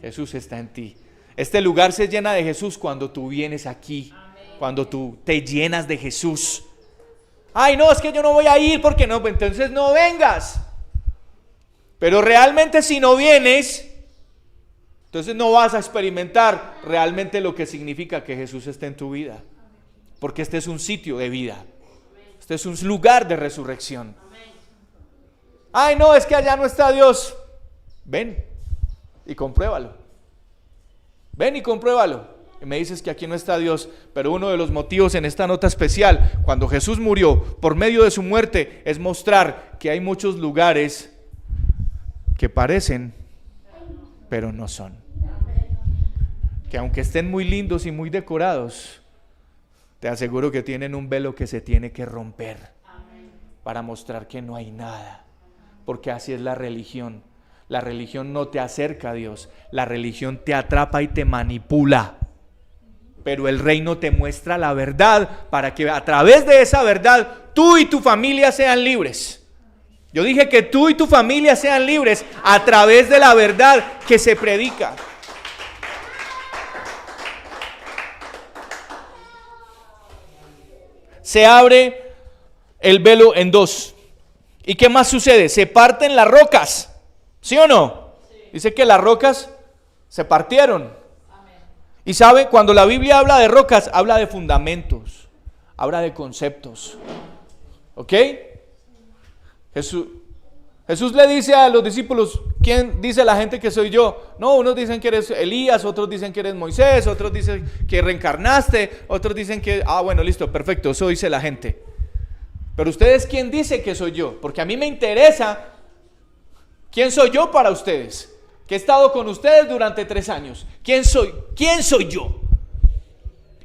Jesús está en ti. Este lugar se llena de Jesús cuando tú vienes aquí, cuando tú te llenas de Jesús. Ay, no, es que yo no voy a ir porque no, entonces no vengas. Pero realmente si no vienes, Entonces no vas a experimentar realmente lo que significa que Jesús esté en tu vida. Porque este es un sitio de vida. Este es un lugar de resurrección. Ay, no, es que allá no está Dios. Ven y compruébalo. Ven y compruébalo. Y me dices que aquí no está Dios, pero uno de los motivos en esta nota especial, cuando Jesús murió, por medio de su muerte, es mostrar que hay muchos lugares que parecen, pero no son. Que aunque estén muy lindos y muy decorados, te aseguro que tienen un velo que se tiene que romper para mostrar que no hay nada. Porque así es la religión. La religión no te acerca a Dios. La religión te atrapa y te manipula. Pero el reino te muestra la verdad para que a través de esa verdad tú y tu familia sean libres. Yo dije que tú y tu familia sean libres a través de la verdad que se predica. Se abre el velo en dos. ¿Y qué más sucede? Se parten las rocas. ¿Sí o no? Sí. Dice que las rocas se partieron. Amén. Y sabe, cuando la Biblia habla de rocas, habla de fundamentos, habla de conceptos. ¿Ok? Jesús le dice a los discípulos, ¿quién dice la gente que soy yo? No, unos dicen que eres Elías, otros dicen que eres Moisés, otros dicen que reencarnaste, otros dicen que, bueno, listo, perfecto, eso dice la gente. Pero ustedes, ¿quién dice que soy yo? Porque a mí me interesa quién soy yo para ustedes, que he estado con ustedes durante 3 años. ¿Quién soy yo?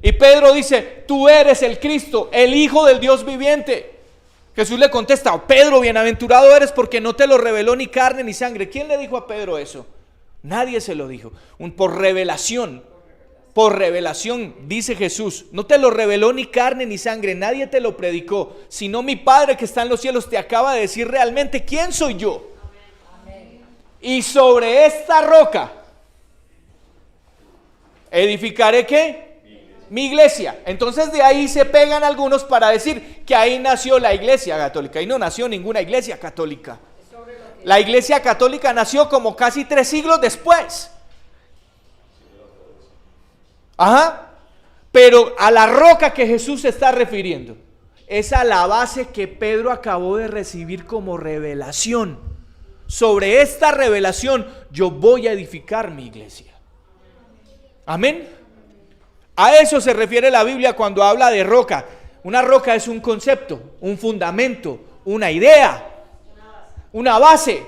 Y Pedro dice, tú eres el Cristo, el Hijo del Dios viviente. Jesús le contesta, Pedro, bienaventurado eres porque no te lo reveló ni carne ni sangre. ¿Quién le dijo a Pedro eso? Nadie se lo dijo. Por revelación, dice Jesús, no te lo reveló ni carne ni sangre, nadie te lo predicó, sino mi Padre que está en los cielos te acaba de decir realmente quién soy yo. Amén. Y sobre esta roca edificaré ¿qué? Mi iglesia. Entonces de ahí se pegan algunos para decir que ahí nació la iglesia católica. Y no nació ninguna iglesia católica. La iglesia católica nació como casi 3 siglos después. Pero a la roca que Jesús se está refiriendo es a la base que Pedro acabó de recibir como revelación. Sobre esta revelación yo voy a edificar mi iglesia. Amén. A eso se refiere la Biblia cuando habla de roca. Una roca es un concepto, un fundamento, una idea, una base,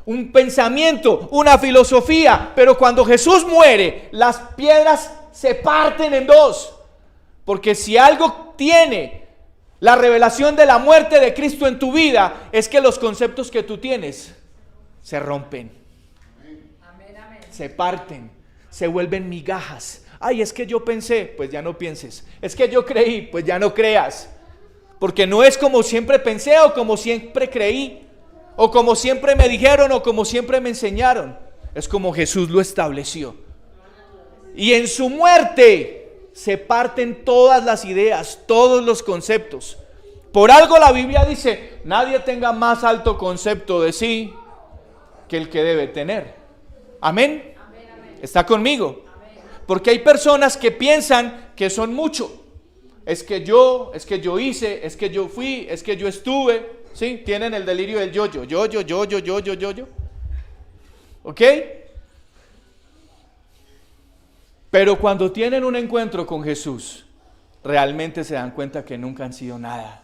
un pensamiento, una filosofía. Pero cuando Jesús muere, las piedras se parten en dos. Porque si algo tiene la revelación de la muerte de Cristo en tu vida, es que los conceptos que tú tienes se rompen, se parten, se vuelven migajas. Ay, es que yo pensé, pues ya no pienses. Es que yo creí, pues ya no creas. Porque no es como siempre pensé o como siempre creí, o como siempre me dijeron o como siempre me enseñaron. Es como Jesús lo estableció. Y en su muerte se parten todas las ideas, todos los conceptos. Por algo la Biblia dice, nadie tenga más alto concepto de sí que el que debe tener. Amén. ¿Está conmigo? Porque hay personas que piensan que son mucho. Es que yo hice, es que yo fui, es que yo estuve. ¿Sí? Tienen el delirio del yo-yo. Yo. ¿Ok? Pero cuando tienen un encuentro con Jesús, realmente se dan cuenta que nunca han sido nada.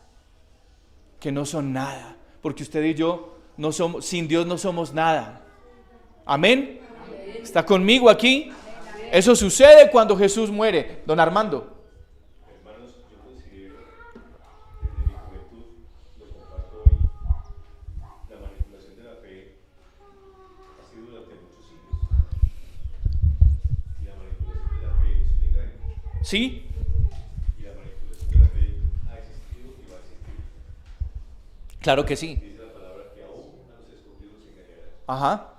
Que no son nada. Porque usted y yo no somos, sin Dios no somos nada. ¿Amén? ¿Está conmigo aquí? Eso sucede cuando Jesús muere. Don Armando. Hermanos, yo considero, desde mi juventud, lo comparto hoy, la manipulación de la fe ha sido durante muchos siglos. Y la manipulación de la fe es un engaño. ¿Sí? Y la manipulación de la fe ha existido y va a existir. Claro que sí. Dice la palabra que aún a los escogidos se engañará. Ajá.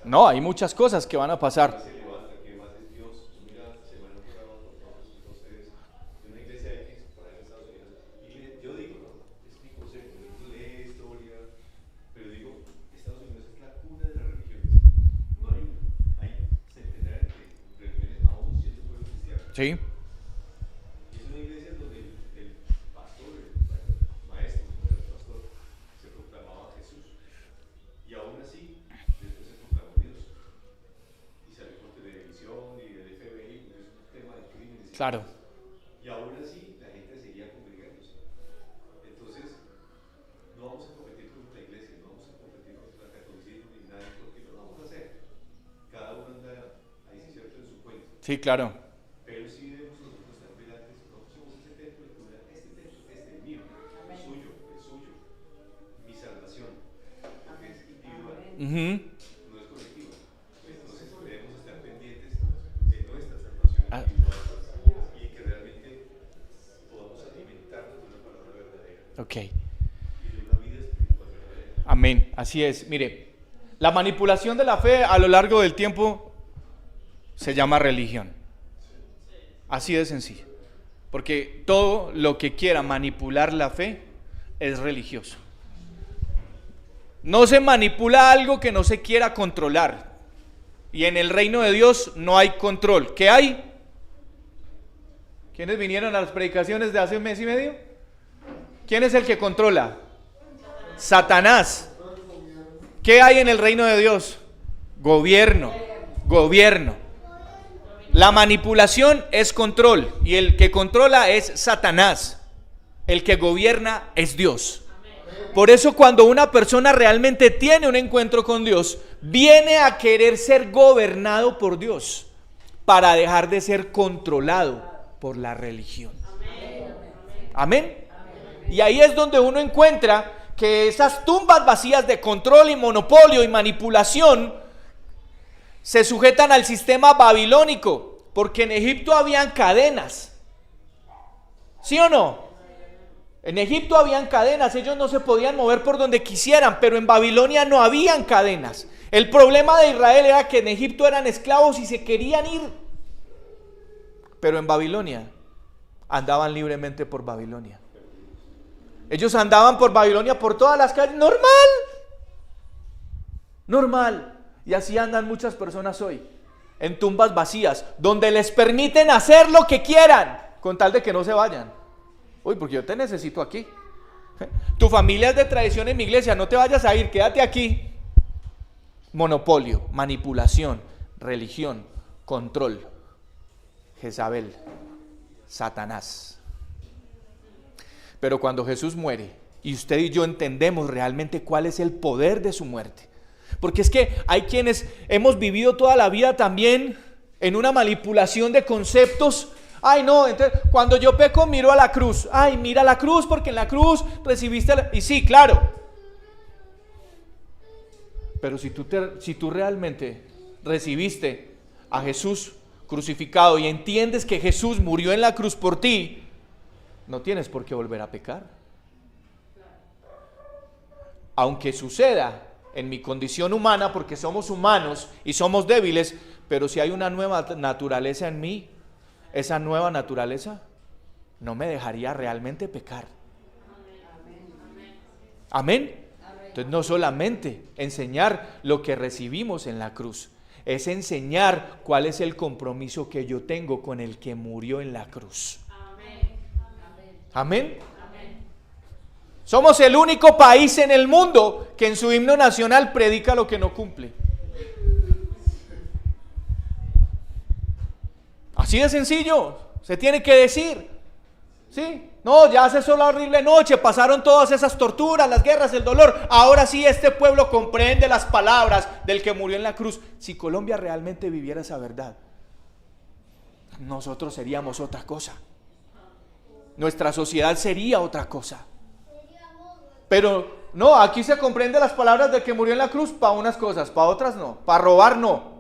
No, hay muchas cosas que van a pasar. Sí. Y es una iglesia donde el pastor, el maestro, el pastor, se proclamaba Jesús. Y aún así, después se proclamó Dios. Y salió por televisión y del FBI, porque es un tema de crímenes. Claro. Y aún así, la gente seguía congregándose. Entonces, no vamos a competir contra la iglesia, no vamos a competir contra el catolicismo ni nada, porque no lo vamos a hacer. Cada uno anda ahí, sí, cierto, en su cuento. Sí, claro. Pero sí debemos nosotros estar vigilantes. Nosotros somos ese templo de cuidar este templo, este es mío, el suyo, mi salvación. Porque es individual, no es colectiva. Entonces debemos estar pendientes de nuestra salvación individual y que realmente podamos alimentarnos de una palabra verdadera Ok. y de una vida espiritual verdadera. Amén. Así es. Mire, la manipulación de la fe a lo largo del tiempo se llama religión. Así de sencillo. Porque todo lo que quiera manipular la fe es religioso. No se manipula algo que no se quiera controlar. Y en el reino de Dios no hay control. ¿Qué hay? ¿Quiénes vinieron a las predicaciones de hace un mes y medio? ¿Quién es el que controla? Satanás. ¿Qué hay en el reino de Dios? Gobierno. La manipulación es control y el que controla es Satanás. El que gobierna es Dios. Por eso cuando una persona realmente tiene un encuentro con Dios, viene a querer ser gobernado por Dios para dejar de ser controlado por la religión. Amén. Y ahí es donde uno encuentra que esas tumbas vacías de control y monopolio y manipulación se sujetan al sistema babilónico, porque en Egipto habían cadenas. ¿Sí o no? En Egipto habían cadenas, ellos no se podían mover por donde quisieran, pero en Babilonia no habían cadenas. El problema de Israel era que en Egipto eran esclavos y se querían ir. Pero en Babilonia andaban libremente por Babilonia. Ellos andaban por Babilonia por todas las calles, normal. Y así andan muchas personas hoy, en tumbas vacías, donde les permiten hacer lo que quieran, con tal de que no se vayan. Uy, porque yo te necesito aquí. Tu familia es de tradición en mi iglesia, no te vayas a ir, quédate aquí. Monopolio, manipulación, religión, control. Jezabel, Satanás. Pero cuando Jesús muere, y usted y yo entendemos realmente cuál es el poder de su muerte, porque es que hay quienes hemos vivido toda la vida también en una manipulación de conceptos. Ay no, entonces, cuando yo peco miro a la cruz. Ay, mira la cruz porque en la cruz recibiste y sí, claro. Pero si tú realmente recibiste a Jesús crucificado y entiendes que Jesús murió en la cruz por ti, no tienes por qué volver a pecar. Aunque suceda en mi condición humana, porque somos humanos y somos débiles, pero si hay una nueva naturaleza en mí, esa nueva naturaleza no me dejaría realmente pecar. Amén. Entonces no solamente enseñar lo que recibimos en la cruz, es enseñar cuál es el compromiso que yo tengo con el que murió en la cruz. Amén. Somos el único país en el mundo que en su himno nacional predica lo que no cumple. Así de sencillo, se tiene que decir. ¿Sí? No, ya cesó la horrible noche, pasaron todas esas torturas, las guerras, el dolor. Ahora sí este pueblo comprende las palabras del que murió en la cruz. Si Colombia realmente viviera esa verdad, nosotros seríamos otra cosa. Nuestra sociedad sería otra cosa. Pero no, aquí se comprende las palabras del que murió en la cruz para unas cosas, para otras no. Para robar no.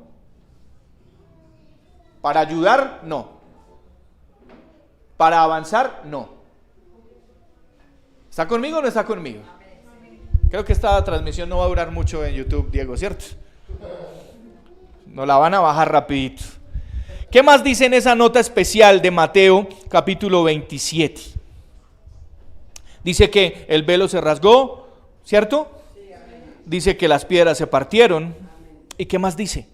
Para ayudar no. Para avanzar no. ¿Está conmigo o no está conmigo? Creo que esta transmisión no va a durar mucho en YouTube, Diego, ¿cierto? Nos la van a bajar rapidito. ¿Qué más dice en esa nota especial de Mateo capítulo 27? Dice que el velo se rasgó, ¿cierto? Dice que las piedras se partieron. ¿Y qué más dice?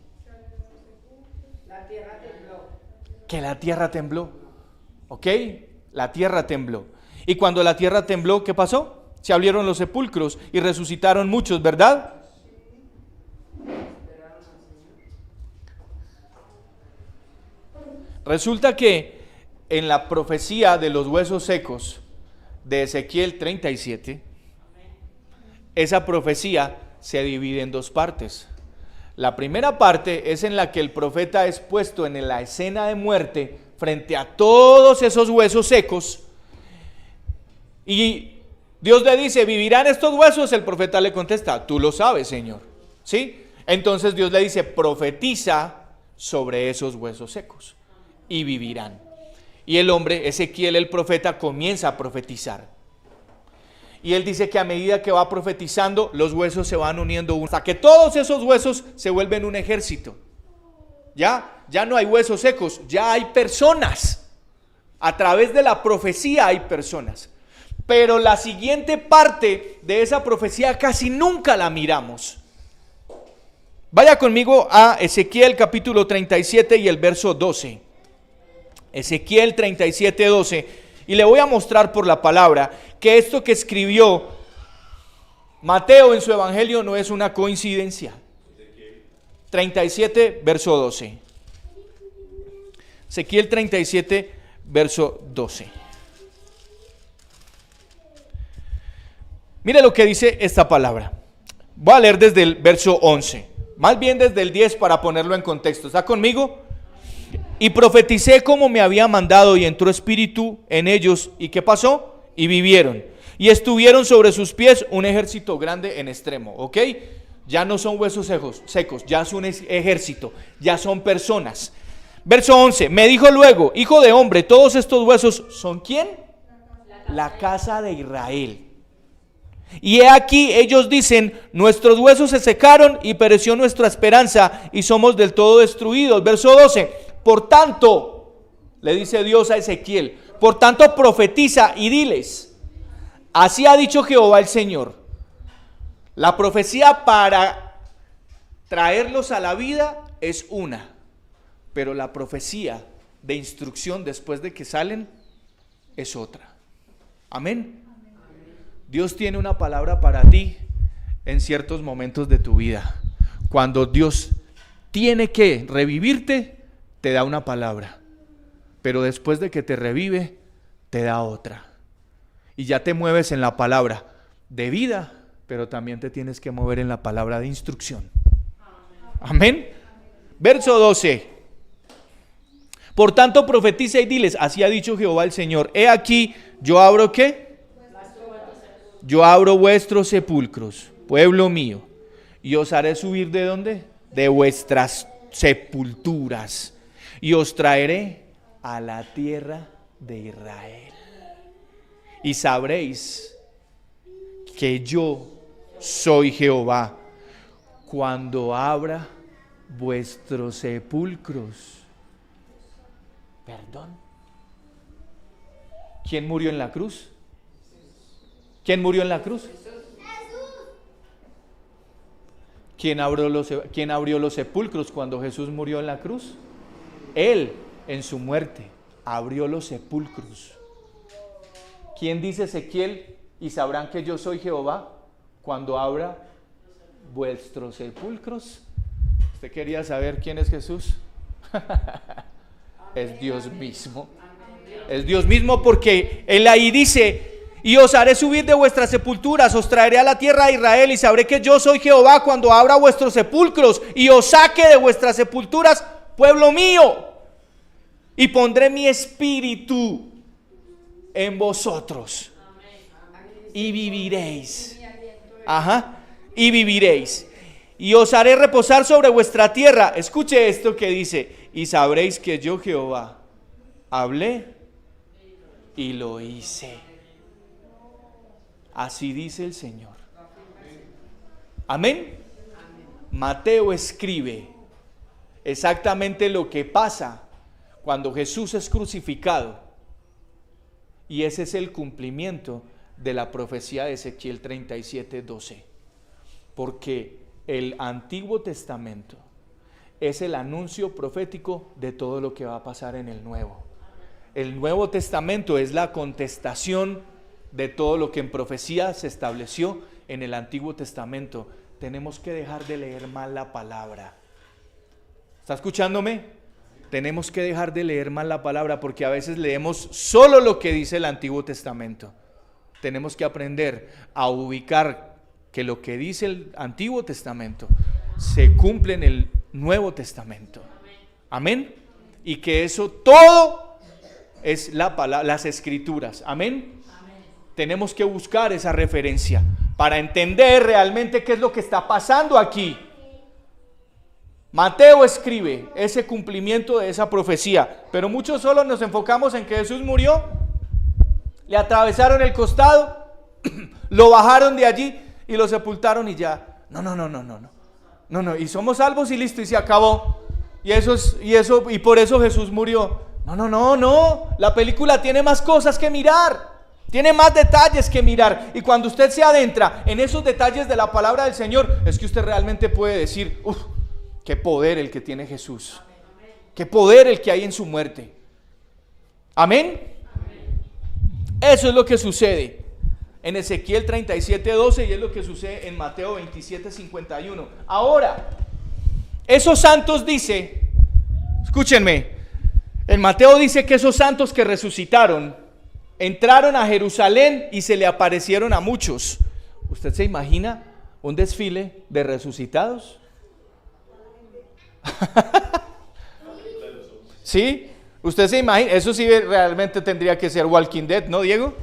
que la tierra tembló. ¿Ok? La tierra tembló. Y cuando la tierra tembló, ¿qué pasó? Se abrieron los sepulcros y resucitaron muchos, ¿verdad? Resulta que en la profecía de los huesos secos de Ezequiel 37, esa profecía se divide en dos partes. La primera parte es en la que el profeta es puesto en la escena de muerte frente a todos esos huesos secos y Dios le dice, ¿vivirán estos huesos? El profeta le contesta, tú lo sabes, Señor. ¿Sí? Entonces Dios le dice, profetiza sobre esos huesos secos y vivirán. Y el hombre, Ezequiel el profeta, comienza a profetizar. Y él dice que a medida que va profetizando, los huesos se van uniendo uno, hasta que todos esos huesos se vuelven un ejército. Ya no hay huesos secos, ya hay personas. A través de la profecía hay personas. Pero la siguiente parte de esa profecía casi nunca la miramos. Vaya conmigo a Ezequiel capítulo 37 y el verso 12. Ezequiel 37, 12. Y le voy a mostrar por la palabra que esto que escribió Mateo en su evangelio no es una coincidencia. 37, verso 12. Ezequiel 37, verso 12. Mire lo que dice esta palabra. Voy a leer desde el verso 11. Más bien desde el 10 para ponerlo en contexto. ¿Está conmigo? Y profeticé como me había mandado y entró espíritu en ellos. ¿Y qué pasó? Y vivieron. Y estuvieron sobre sus pies un ejército grande en extremo. ¿Ok? Ya no son huesos secos, ya es un ejército, ya son personas. Verso 11. Me dijo luego, hijo de hombre, todos estos huesos ¿son quién? La casa de Israel. Y he aquí ellos dicen, nuestros huesos se secaron y pereció nuestra esperanza y somos del todo destruidos. Verso 12. Por tanto, le dice Dios a Ezequiel, por tanto profetiza y diles, así ha dicho Jehová el Señor. La profecía para traerlos a la vida es una, pero la profecía de instrucción después de que salen es otra. Amén. Dios tiene una palabra para ti en ciertos momentos de tu vida. Cuando Dios tiene que revivirte, te da una palabra, pero después de que te revive, te da otra. Y ya te mueves en la palabra de vida, pero también te tienes que mover en la palabra de instrucción. Amén. Verso 12. Por tanto profetiza y diles, así ha dicho Jehová el Señor, he aquí, yo abro ¿qué? Yo abro vuestros sepulcros, pueblo mío, y os haré subir ¿de dónde? De vuestras sepulturas, y os traeré a la tierra de Israel. Y sabréis que yo soy Jehová cuando abra vuestros sepulcros. Perdón. ¿Quién murió en la cruz? ¿Quién murió en la cruz? ¿Quién abrió los sepulcros cuando Jesús murió en la cruz? Él, en su muerte, abrió los sepulcros. ¿Quién dice Ezequiel? Y sabrán que yo soy Jehová cuando abra vuestros sepulcros. ¿Usted quería saber quién es Jesús? Es Dios mismo. Es Dios mismo porque Él ahí dice, y os haré subir de vuestras sepulturas, os traeré a la tierra de Israel y sabré que yo soy Jehová cuando abra vuestros sepulcros y os saque de vuestras sepulturas, pueblo mío, y pondré mi espíritu en vosotros y viviréis. Ajá, y viviréis. Y os haré reposar sobre vuestra tierra. Escuche esto que dice, y sabréis que yo Jehová hablé y lo hice. Así dice el Señor. Amén. Mateo escribe exactamente lo que pasa cuando Jesús es crucificado. Y ese es el cumplimiento de la profecía de Ezequiel 37, 12. Porque el Antiguo Testamento es el anuncio profético de todo lo que va a pasar en el Nuevo. El Nuevo Testamento es la contestación de todo lo que en profecía se estableció en el Antiguo Testamento. Tenemos que dejar de leer mal la palabra. ¿Está escuchándome? Tenemos que dejar de leer mal la palabra porque a veces leemos solo lo que dice el Antiguo Testamento. Tenemos que aprender a ubicar que lo que dice el Antiguo Testamento se cumple en el Nuevo Testamento. Amén. Y que eso todo es la palabra, las Escrituras. Amén. Tenemos que buscar esa referencia para entender realmente qué es lo que está pasando aquí. Mateo escribe ese cumplimiento de esa profecía, pero muchos solo nos enfocamos en que Jesús murió, le atravesaron el costado, lo bajaron de allí y lo sepultaron y ya. No, y somos salvos y listo y se acabó. Y por eso Jesús murió. No, la película tiene más cosas que mirar. Tiene más detalles que mirar. Y cuando usted se adentra en esos detalles de la palabra del Señor, es que usted realmente puede decir, qué poder el que tiene Jesús. Qué poder el que hay en su muerte. Amén. Eso es lo que sucede en Ezequiel 37:12 y es lo que sucede en Mateo 27:51. Ahora, esos santos dice, escúchenme, en Mateo dice que esos santos que resucitaron entraron a Jerusalén y se le aparecieron a muchos. ¿Usted se imagina un desfile de resucitados? ¿Sí? ¿Usted se imagina? Eso sí realmente tendría que ser Walking Dead, ¿no, Diego?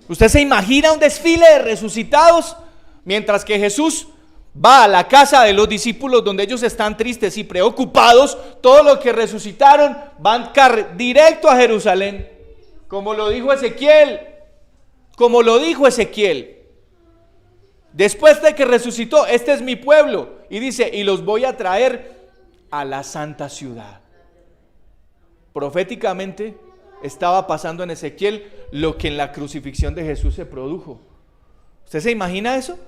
¿Usted se imagina un desfile de resucitados mientras que Jesús va a la casa de los discípulos donde ellos están tristes y preocupados? Todos los que resucitaron van directo a Jerusalén, como lo dijo Ezequiel. Después de que resucitó, este es mi pueblo, y dice, y los voy a traer a la santa ciudad. Proféticamente estaba pasando en Ezequiel lo que en la crucifixión de Jesús se produjo. ¿Usted se imagina eso?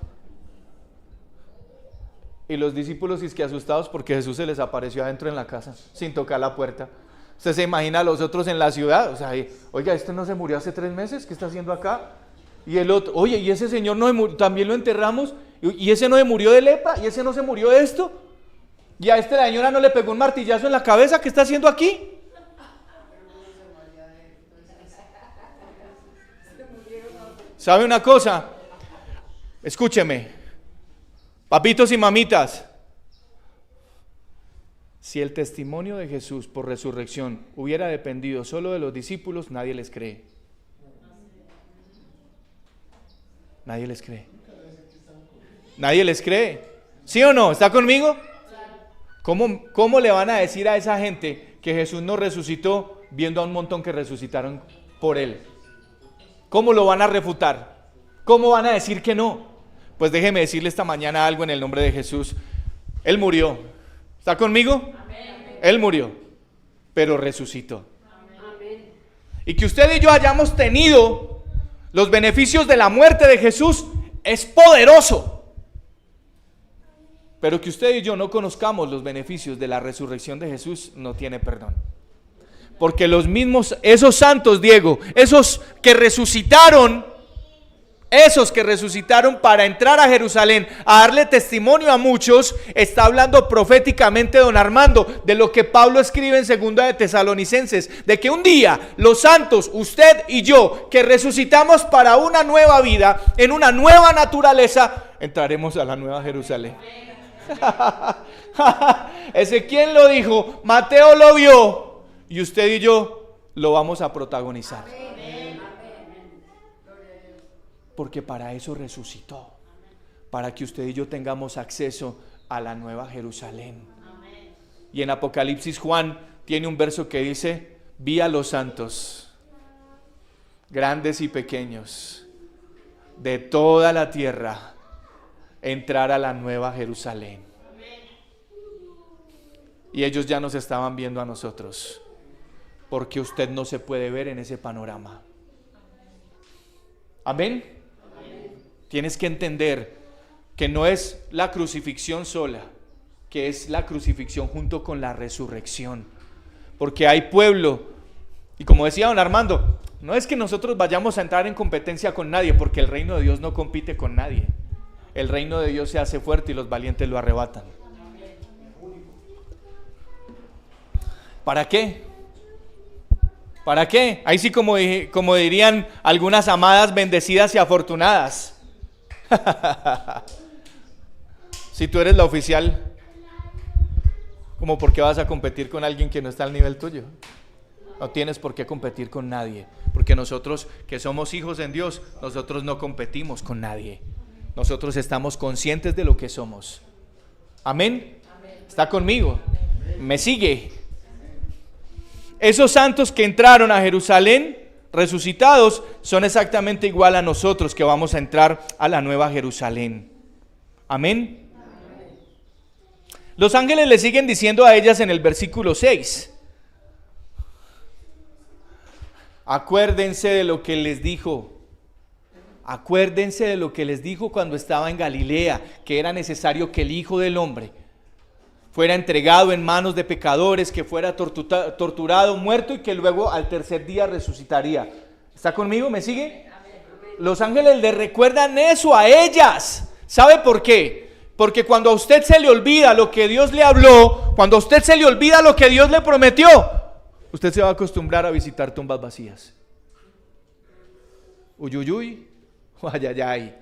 Y los discípulos es que asustados porque Jesús se les apareció adentro en la casa sin tocar la puerta. ¿Usted se imagina a los otros en la ciudad? O sea, oiga, ¿este no se murió hace 3 meses? ¿Qué está haciendo acá? Y el otro, oye, ¿y ese señor no se murió? También lo enterramos. ¿Y ese no se murió de lepra? ¿Y ese no se murió de esto? ¿Y a la señora no le pegó un martillazo en la cabeza? ¿Qué está haciendo aquí? ¿Sabe una cosa? Escúcheme, papitos y mamitas. Si el testimonio de Jesús por resurrección hubiera dependido solo de los discípulos, nadie les cree. Nadie les cree. Nadie les cree. ¿Sí o no? ¿Está conmigo? ¿Cómo le van a decir a esa gente que Jesús no resucitó viendo a un montón que resucitaron por él? ¿Cómo lo van a refutar? ¿Cómo van a decir que no? Pues déjeme decirle esta mañana algo en el nombre de Jesús. Él murió. ¿Está conmigo? Amén. Él murió, pero resucitó. Amén. Y que usted y yo hayamos tenido los beneficios de la muerte de Jesús es poderoso. Pero que usted y yo no conozcamos los beneficios de la resurrección de Jesús no tiene perdón. Porque los mismos, esos santos, Diego, esos que resucitaron para entrar a Jerusalén, a darle testimonio a muchos, está hablando proféticamente don Armando, de lo que Pablo escribe en 2 de Tesalonicenses, de que un día los santos, usted y yo, que resucitamos para una nueva vida, en una nueva naturaleza, entraremos a la nueva Jerusalén. Ezequiel lo dijo, Mateo lo vio, y usted y yo lo vamos a protagonizar. Porque para eso resucitó, para que usted y yo tengamos acceso a la nueva Jerusalén. Y en Apocalipsis Juan tiene un verso que dice, vi a los santos, grandes y pequeños, de toda la tierra, entrar a la nueva Jerusalén. Y ellos ya nos estaban viendo a nosotros, porque usted no se puede ver en ese panorama. Amén. Tienes que entender que no es la crucifixión sola, que es la crucifixión junto con la resurrección. Porque hay pueblo, y como decía don Armando, no es que nosotros vayamos a entrar en competencia con nadie, porque el reino de Dios no compite con nadie. El reino de Dios se hace fuerte y los valientes lo arrebatan. ¿Para qué? ¿Para qué? Ahí sí como dirían algunas amadas bendecidas y afortunadas. Si tú eres la oficial, ¿cómo por qué vas a competir con alguien que no está al nivel tuyo? No tienes por qué competir con nadie, porque nosotros que somos hijos en Dios, nosotros no competimos con nadie. Nosotros estamos conscientes de lo que somos. ¿Amén? ¿Está conmigo? ¿Me sigue? Esos santos que entraron a Jerusalén resucitados son exactamente igual a nosotros que vamos a entrar a la nueva Jerusalén. ¿Amén? Los ángeles le siguen diciendo a ellas en el versículo 6. Acuérdense de lo que les dijo. Acuérdense de lo que les dijo cuando estaba en Galilea, que era necesario que el Hijo del Hombre fuera entregado en manos de pecadores, que fuera torturado, muerto y que luego al tercer día resucitaría. ¿Está conmigo? ¿Me sigue? Los ángeles le recuerdan eso a ellas. ¿Sabe por qué? Porque cuando a usted se le olvida lo que Dios le habló, cuando a usted se le olvida lo que Dios le prometió, usted se va a acostumbrar a visitar tumbas vacías. Uy, uy, uy. Ay, ay, ay.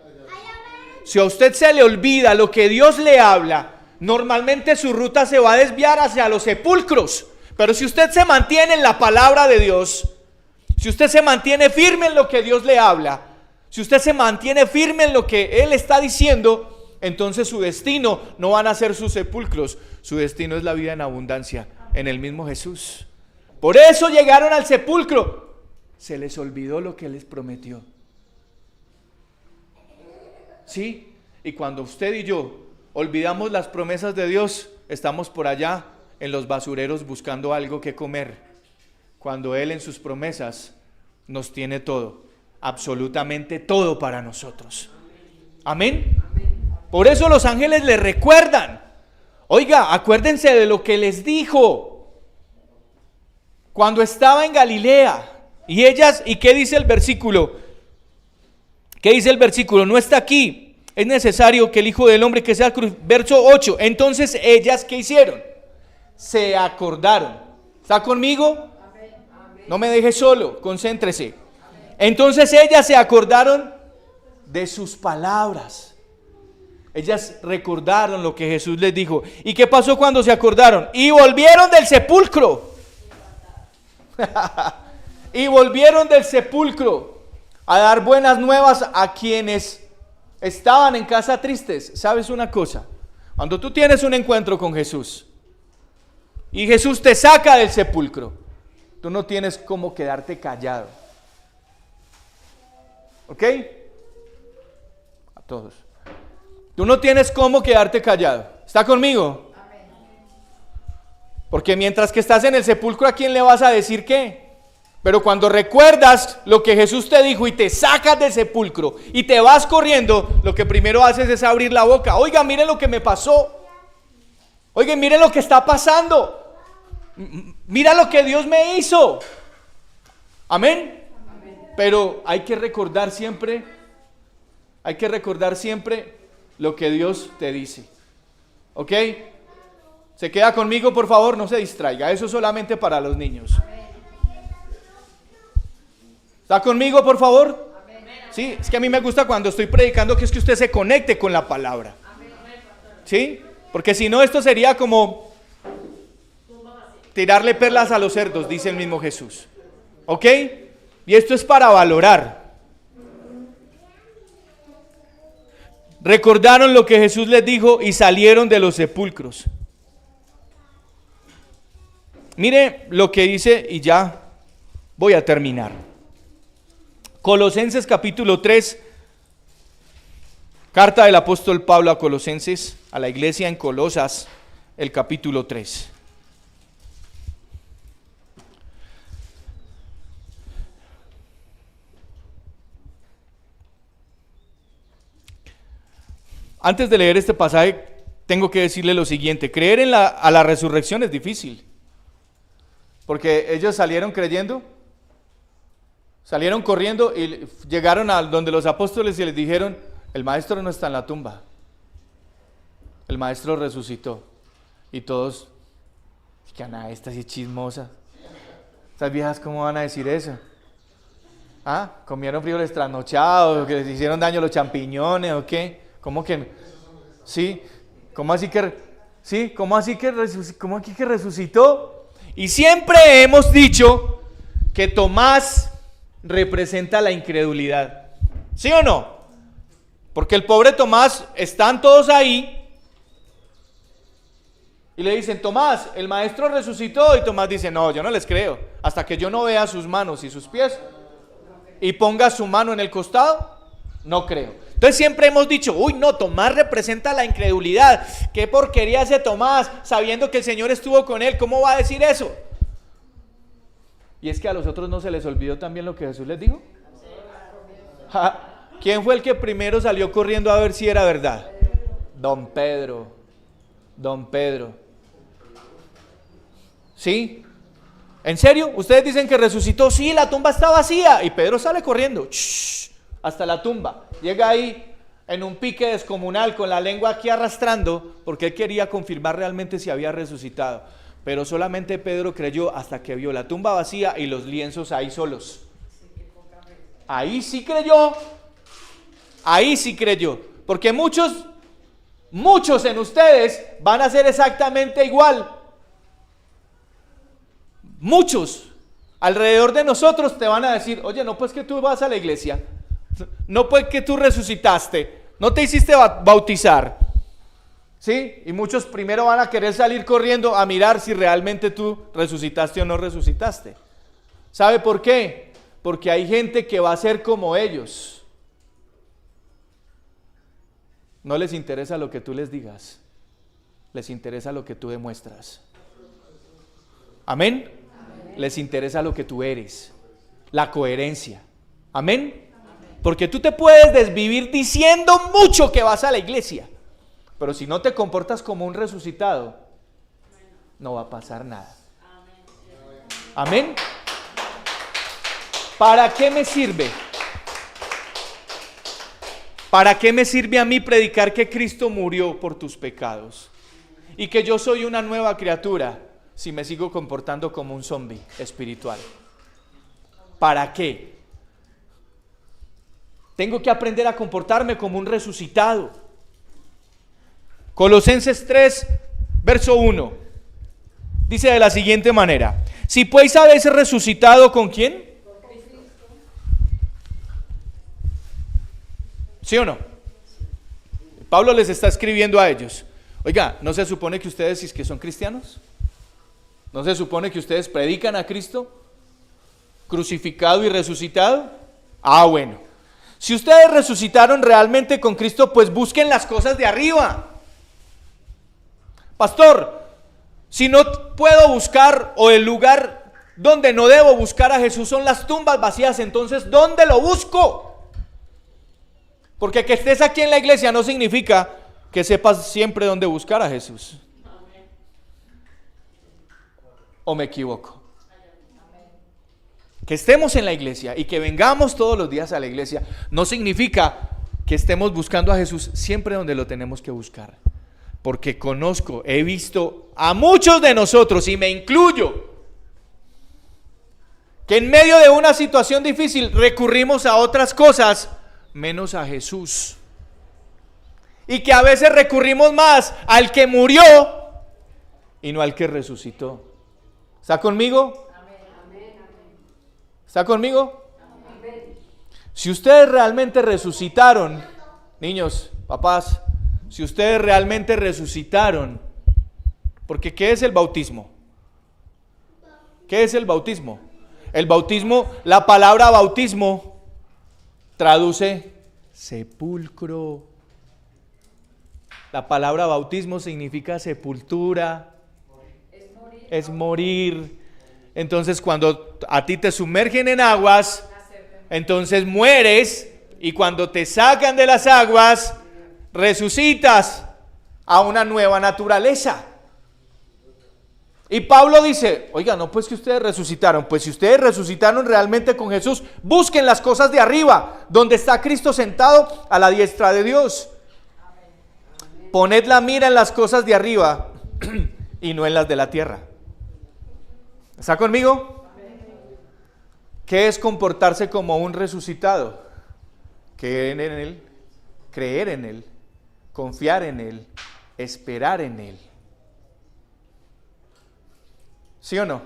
Si a usted se le olvida lo que Dios le habla, normalmente su ruta se va a desviar hacia los sepulcros. Pero si usted se mantiene en la palabra de Dios, si usted se mantiene firme en lo que Dios le habla, si usted se mantiene firme en lo que Él está diciendo, entonces su destino no van a ser sus sepulcros, su destino es la vida en abundancia en el mismo Jesús. Por eso llegaron al sepulcro, se les olvidó lo que les prometió. ¿Sí? Y cuando usted y yo olvidamos las promesas de Dios, estamos por allá en los basureros buscando algo que comer, cuando Él en sus promesas nos tiene todo, absolutamente todo para nosotros. Amén. Por eso los ángeles le recuerdan, oiga, acuérdense de lo que les dijo cuando estaba en Galilea. Y ellas, ¿y qué dice el versículo? ¿Qué dice el versículo? No está aquí. Es necesario que el Hijo del Hombre que sea verso 8. Entonces ellas, ¿qué hicieron? Se acordaron. ¿Está conmigo? No me deje solo, concéntrese. Entonces ellas se acordaron de sus palabras. Ellas recordaron lo que Jesús les dijo. ¿Y qué pasó cuando se acordaron? Y volvieron del sepulcro. Y volvieron del sepulcro a dar buenas nuevas a quienes estaban en casa tristes. ¿Sabes una cosa? Cuando tú tienes un encuentro con Jesús y Jesús te saca del sepulcro, tú no tienes cómo quedarte callado. ¿Ok? A todos. Tú no tienes cómo quedarte callado. ¿Está conmigo? Porque mientras que estás en el sepulcro, ¿a quién le vas a decir qué? Pero cuando recuerdas lo que Jesús te dijo y te sacas del sepulcro y te vas corriendo, lo que primero haces es abrir la boca. Oiga, miren lo que me pasó. Oiga, miren lo que está pasando. Mira lo que Dios me hizo. Amén. Pero hay que recordar siempre lo que Dios te dice. ¿Ok? ¿Se queda conmigo, por favor? No se distraiga. Eso es solamente para los niños. ¿Está conmigo, por favor? Sí, es que a mí me gusta cuando estoy predicando que es que usted se conecte con la palabra. ¿Sí? Porque si no, esto sería como tirarle perlas a los cerdos, dice el mismo Jesús. ¿Ok? Y esto es para valorar. Recordaron lo que Jesús les dijo y salieron de los sepulcros. Mire lo que dice y ya voy a terminar. Colosenses capítulo 3, carta del apóstol Pablo a Colosenses, a la iglesia en Colosas, el capítulo 3. Antes de leer este pasaje, tengo que decirle lo siguiente: creer a la resurrección es difícil, porque ellos salieron creyendo, salieron corriendo y llegaron a donde los apóstoles y les dijeron: el maestro no está en la tumba, el maestro resucitó. Y todos, ¿qué Ana esta sí es chismosa? ¿Estas viejas cómo van a decir eso? ¿Ah? ¿Comieron frijoles trasnochados? ¿Que les hicieron daño los champiñones o qué? ¿Cómo que? ¿Sí? ¿Cómo así que? ¿Sí? ¿Cómo así que resucitó? Y siempre hemos dicho que Tomás representa la incredulidad. ¿Sí o no? Porque el pobre Tomás, están todos ahí y le dicen: Tomás, el maestro resucitó. Y Tomás dice: no, yo no les creo hasta que yo no vea sus manos y sus pies y ponga su mano en el costado, no creo. Entonces siempre hemos dicho: uy, no, Tomás representa la incredulidad. ¿Qué porquería hace Tomás sabiendo que el Señor estuvo con él? ¿Cómo va a decir eso? Y es que a los otros no se les olvidó también lo que Jesús les dijo. ¿Quién fue el que primero salió corriendo a ver si era verdad? Don Pedro. ¿Sí? ¿En serio? ¿Ustedes dicen que resucitó? Sí, la tumba está vacía. Y Pedro sale corriendo hasta la tumba. Llega ahí en un pique descomunal, con la lengua aquí arrastrando, porque él quería confirmar realmente si había resucitado. Pero solamente Pedro creyó hasta que vio la tumba vacía y los lienzos ahí solos. Ahí sí creyó. Porque muchos en ustedes van a ser exactamente igual. Muchos alrededor de nosotros te van a decir: oye, no, pues que tú vas a la iglesia, no, pues que tú resucitaste, no te hiciste bautizar, ¿sí? Y muchos primero van a querer salir corriendo a mirar si realmente tú resucitaste o no resucitaste. ¿Sabe por qué? Porque hay gente que va a ser como ellos. No les interesa lo que tú les digas, les interesa lo que tú demuestras. ¿Amén? Les interesa lo que tú eres, la coherencia. ¿Amén? Porque tú te puedes desvivir diciendo mucho que vas a la iglesia, pero si no te comportas como un resucitado, no va a pasar nada. ¿Amén? ¿Para qué me sirve? ¿Para qué me sirve a mí predicar que Cristo murió por tus pecados y que yo soy una nueva criatura si me sigo comportando como un zombie espiritual? ¿Para qué? Tengo que aprender a comportarme como un resucitado. Colosenses 3, verso 1, dice de la siguiente manera: si pues habéis resucitado, ¿con quién? ¿Sí o no? Pablo les está escribiendo a ellos: oiga, ¿no se supone que ustedes, si es que son cristianos, no se supone que ustedes predican a Cristo crucificado y resucitado? Ah, bueno, si ustedes resucitaron realmente con Cristo, pues busquen las cosas de arriba. Pastor, si no puedo buscar, o el lugar donde no debo buscar a Jesús son las tumbas vacías, entonces ¿dónde lo busco? Porque que estés aquí en la iglesia no significa que sepas siempre dónde buscar a Jesús. ¿O me equivoco? Que estemos en la iglesia y que vengamos todos los días a la iglesia no significa que estemos buscando a Jesús siempre donde lo tenemos que buscar. Porque conozco, he visto a muchos de nosotros, y me incluyo, que en medio de una situación difícil recurrimos a otras cosas menos a Jesús, y que a veces recurrimos más al que murió y no al que resucitó. ¿Está conmigo? ¿Está conmigo? Si ustedes realmente resucitaron, niños, papás, si ustedes realmente resucitaron, porque ¿qué es el bautismo? ¿Qué es el bautismo? El bautismo, la palabra bautismo traduce sepulcro. La palabra bautismo significa sepultura, es morir. Entonces cuando a ti te sumergen en aguas, entonces mueres, y cuando te sacan de las aguas, resucitas. a una nueva naturaleza. Y Pablo dice, oiga, no pues que ustedes resucitaron, pues si ustedes resucitaron realmente con Jesús, busquen las cosas de arriba, donde está Cristo sentado a la diestra de Dios. Poned la mira en las cosas de arriba y no en las de la tierra. ¿Está conmigo? ¿Qué es comportarse como un resucitado? Creer en Él, confiar en Él, esperar en Él. ¿Sí o no?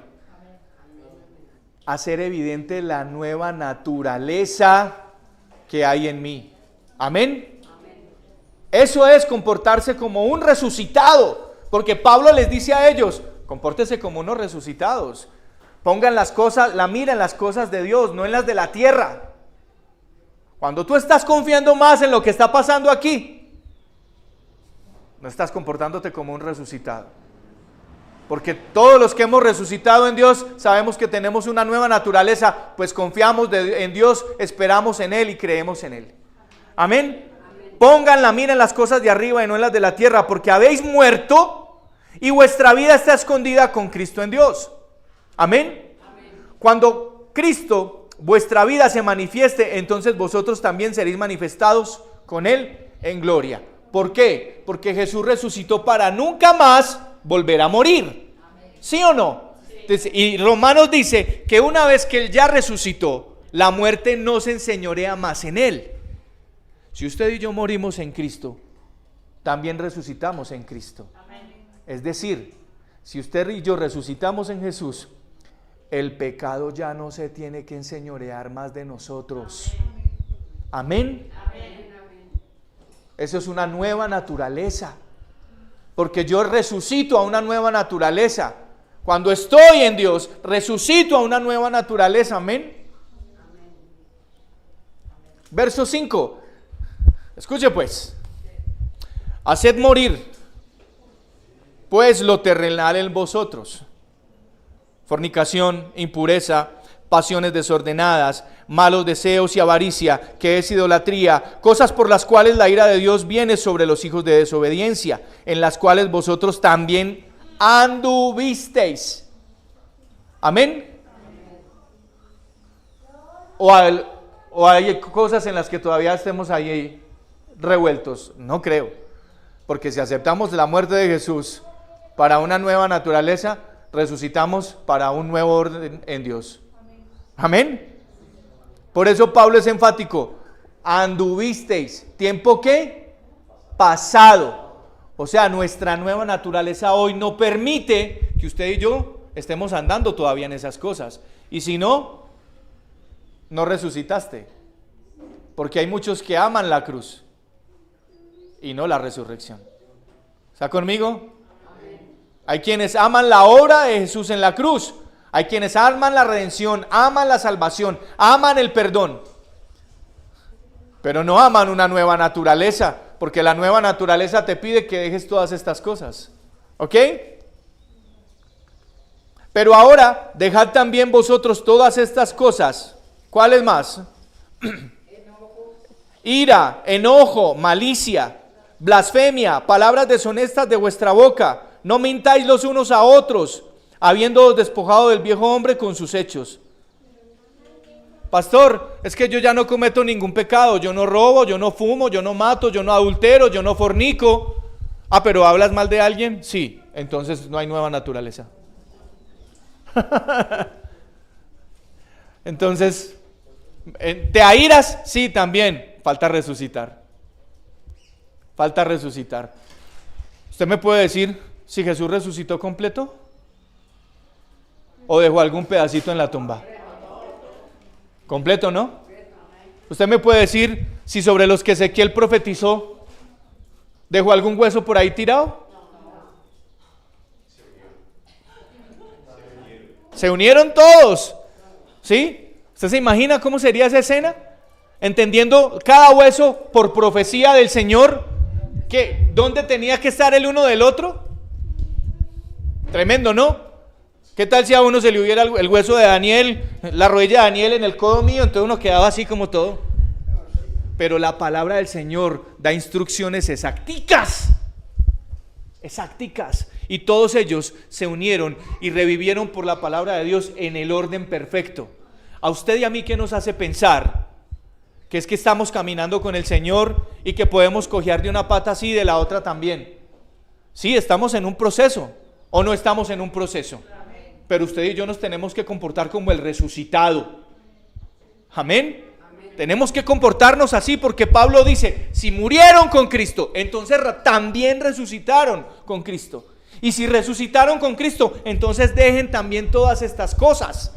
Hacer evidente la nueva naturaleza que hay en mí. Amén. Eso es comportarse como un resucitado, porque Pablo les dice a ellos, compórtense como unos resucitados. Pongan las cosas, la mira en las cosas de Dios, no en las de la tierra. Cuando tú estás confiando más en lo que está pasando aquí, no estás comportándote como un resucitado. Porque todos los que hemos resucitado en Dios sabemos que tenemos una nueva naturaleza, pues confiamos en Dios, esperamos en Él y creemos en Él. Amén. Pongan la mira en las cosas de arriba y no en las de la tierra, porque habéis muerto y vuestra vida está escondida con Cristo en Dios. Amén. Cuando Cristo, vuestra vida se manifieste, entonces vosotros también seréis manifestados con Él en gloria. ¿Por qué? Porque Jesús resucitó para nunca más volver a morir. ¿Sí o no? Entonces, y Romanos dice que una vez que Él ya resucitó, la muerte no se enseñorea más en Él. Si usted y yo morimos en Cristo, también resucitamos en Cristo. Es decir, si usted y yo resucitamos en Jesús, el pecado ya no se tiene que enseñorear más de nosotros. Amén. Eso es una nueva naturaleza. Porque yo resucito a una nueva naturaleza. Cuando estoy en Dios, resucito a una nueva naturaleza. Amén. Verso 5. Escuche pues. Haced morir, pues lo terrenal en vosotros. Fornicación, impureza, pasiones desordenadas, malos deseos y avaricia, que es idolatría, cosas por las cuales la ira de Dios viene sobre los hijos de desobediencia, en las cuales vosotros también anduvisteis. Amén. O hay cosas en las que todavía estemos ahí revueltos. No creo, porque si aceptamos la muerte de Jesús para una nueva naturaleza, resucitamos para un nuevo orden en Dios. Amén. Por eso Pablo es enfático. Anduvisteis. ¿Tiempo qué? Pasado. O sea, nuestra nueva naturaleza hoy no permite que usted y yo estemos andando todavía en esas cosas. Y si no, no resucitaste. Porque hay muchos que aman la cruz y no la resurrección. ¿Está conmigo? Hay quienes aman la obra de Jesús en la cruz. Hay quienes aman la redención, aman la salvación, aman el perdón. Pero no aman una nueva naturaleza, porque la nueva naturaleza te pide que dejes todas estas cosas. ¿Ok? Pero ahora, dejad también vosotros todas estas cosas. ¿Cuáles más? Ira, enojo, malicia, blasfemia, palabras deshonestas de vuestra boca. No mintáis los unos a otros, habiéndoos despojado del viejo hombre con sus hechos. Pastor, es que yo ya no cometo ningún pecado. Yo no robo, yo no fumo, yo no mato, yo no adultero, yo no fornico. Ah, pero ¿hablas mal de alguien? Sí, entonces no hay nueva naturaleza. Entonces, ¿te airas? Sí, también. Falta resucitar. Falta resucitar. ¿Usted me puede decir si Jesús resucitó completo? ¿O dejó algún pedacito en la tumba? Completo, ¿no? ¿Usted me puede decir si sobre los que Ezequiel profetizó dejó algún hueso por ahí tirado? Se unieron todos. ¿Sí? ¿Usted se imagina cómo sería esa escena? Entendiendo cada hueso por profecía del Señor, que ¿dónde tenía que estar el uno del otro? Tremendo, ¿no? ¿Qué tal si a uno se le hubiera el hueso de Daniel, la rodilla de Daniel en el codo mío? Entonces uno quedaba así como todo. Pero la palabra del Señor da instrucciones exacticas. exacticas. Y todos ellos se unieron y revivieron por la palabra de Dios en el orden perfecto. A usted y a mí, ¿qué nos hace pensar? Que es que estamos caminando con el Señor y que podemos cojear de una pata así y de la otra también. Sí, estamos en un proceso o no estamos en un proceso. Pero usted y yo nos tenemos que comportar como el resucitado. Amén. Tenemos que comportarnos así porque Pablo dice, si murieron con Cristo, entonces también resucitaron con Cristo. Y si resucitaron con Cristo, entonces dejen también todas estas cosas.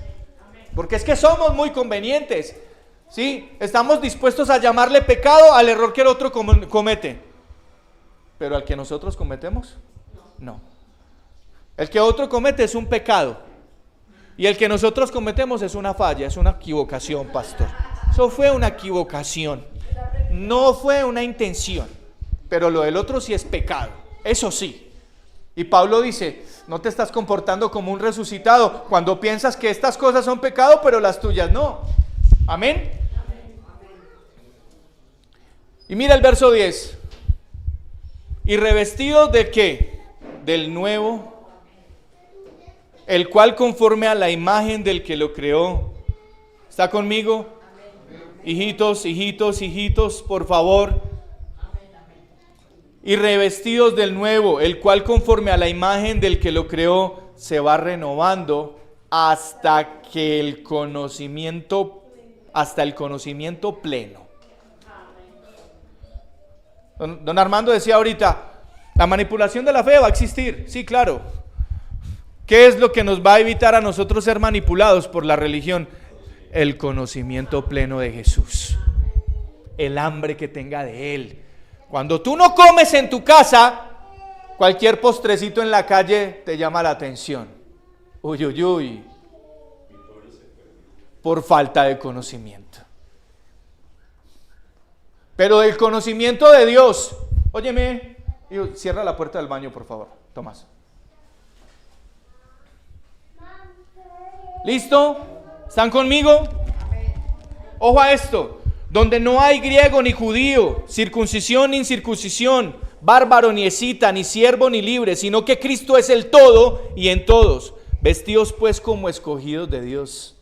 Porque es que somos muy convenientes, ¿sí? Estamos dispuestos a llamarle pecado al error que el otro comete. Pero al que nosotros cometemos, no. El que otro comete es un pecado. Y el que nosotros cometemos es una falla, es una equivocación, pastor. Eso fue una equivocación. No fue una intención. Pero lo del otro sí es pecado. Eso sí. Y Pablo dice, no te estás comportando como un resucitado cuando piensas que estas cosas son pecado, pero las tuyas no. Amén. Y mira el verso 10. ¿Y revestidos de qué? Del nuevo, el cual conforme a la imagen del que lo creó. ¿Está conmigo? Hijitos, hijitos, hijitos, por favor. Y revestidos del nuevo, el cual conforme a la imagen del que lo creó, se va renovando hasta el conocimiento pleno. Don Armando decía ahorita, la manipulación de la fe va a existir. Sí, claro. ¿Qué es lo que nos va a evitar a nosotros ser manipulados por la religión? El conocimiento pleno de Jesús. El hambre que tenga de Él. Cuando tú no comes en tu casa, cualquier postrecito en la calle te llama la atención. Uy, uy, uy. Por falta de conocimiento. Pero del conocimiento de Dios. Óyeme, cierra la puerta del baño, por favor, Tomás. ¿Listo? ¿Están conmigo? Ojo a esto. Donde no hay griego ni judío, circuncisión ni incircuncisión, bárbaro ni escita, ni siervo ni libre, sino que Cristo es el todo y en todos. Vestidos pues como escogidos de Dios,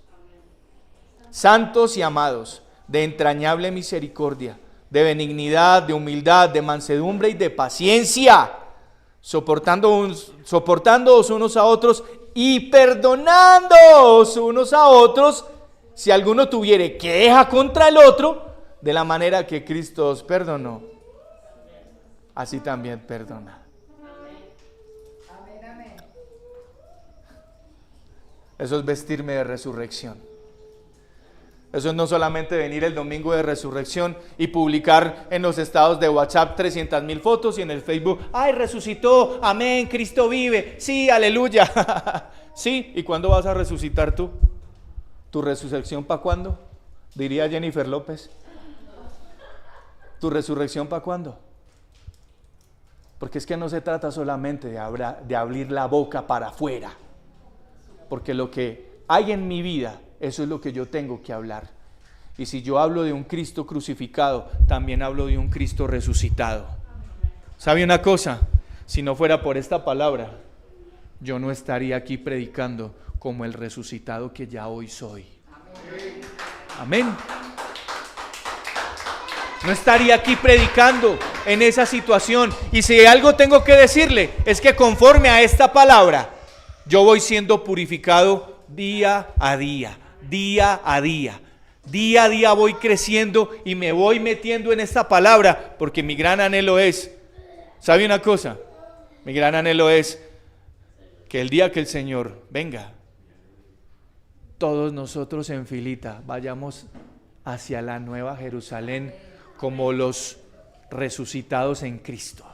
santos y amados, de entrañable misericordia, de benignidad, de humildad, de mansedumbre y de paciencia, soportándoos unos a otros y perdonándoos unos a otros, si alguno tuviere queja contra el otro, de la manera que Cristo os perdonó, así también perdona. Eso es vestirme de resurrección. Eso es no solamente venir el domingo de resurrección y publicar en los estados de WhatsApp 300,000 fotos y en el Facebook, ¡ay, resucitó! ¡Amén! ¡Cristo vive! ¡Sí, aleluya! ¿Sí? ¿Y cuándo vas a resucitar tú? ¿Tu resurrección para cuándo? Diría Jennifer López. ¿Tu resurrección para cuándo? Porque es que no se trata solamente de abrir la boca para afuera. Porque lo que hay en mi vida, eso es lo que yo tengo que hablar. Y si yo hablo de un Cristo crucificado, también hablo de un Cristo resucitado. ¿Sabe una cosa? Si no fuera por esta palabra, yo no estaría aquí predicando como el resucitado que ya hoy soy. Amén. No estaría aquí predicando en esa situación. Y si algo tengo que decirle, es que conforme a esta palabra, yo voy siendo purificado día a día, día a día. Día a día voy creciendo y me voy metiendo en esta palabra, porque mi gran anhelo es, ¿sabe una cosa? Mi gran anhelo es que el día que el Señor venga, todos nosotros en filita vayamos hacia la nueva Jerusalén como los resucitados en Cristo.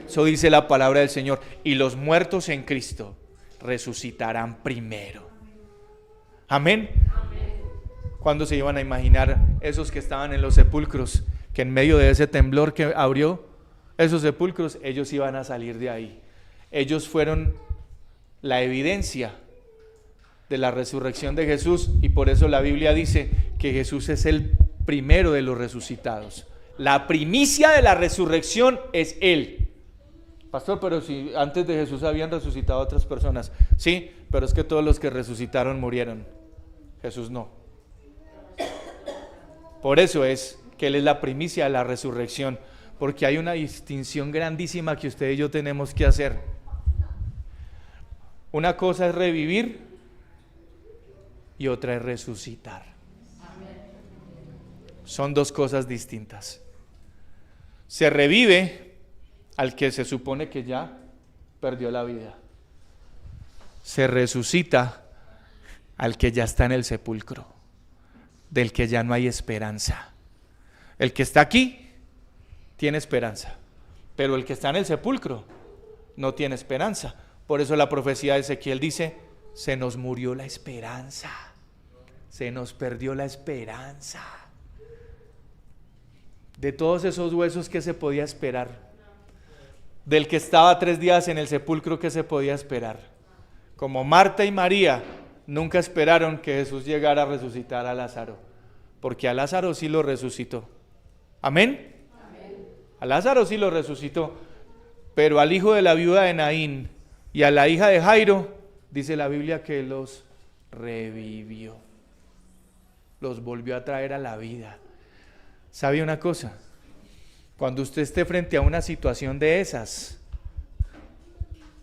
Eso dice la palabra del Señor. Y los muertos en Cristo resucitarán primero. Amén. ¿Cuándo se iban a imaginar esos que estaban en los sepulcros, que en medio de ese temblor que abrió esos sepulcros, ellos iban a salir de ahí? Ellos fueron la evidencia de la resurrección de Jesús, y por eso la Biblia dice que Jesús es el primero de los resucitados. La primicia de la resurrección es Él. Pastor, pero si antes de Jesús habían resucitado otras personas. Sí, pero es que todos los que resucitaron murieron. Jesús no. Por eso es que Él es la primicia de la resurrección, porque hay una distinción grandísima que usted y yo tenemos que hacer. Una cosa es revivir y otra es resucitar. Son dos cosas distintas. Se revive al que se supone que ya perdió la vida. Se resucita al que ya está en el sepulcro, del que ya no hay esperanza. El que está aquí tiene esperanza, pero el que está en el sepulcro no tiene esperanza. Por eso la profecía de Ezequiel dice: se nos murió la esperanza, se nos perdió la esperanza. De todos esos huesos, ¿qué se podía esperar? Del que estaba 3 días en el sepulcro, ¿qué se podía esperar? Como Marta y María nunca esperaron que Jesús llegara a resucitar a Lázaro, porque a Lázaro sí lo resucitó. ¿Amén? Amén. A Lázaro sí lo resucitó, pero al hijo de la viuda de Naín y a la hija de Jairo, dice la Biblia que los revivió, los volvió a traer a la vida. ¿Sabe una cosa? Cuando usted esté frente a una situación de esas,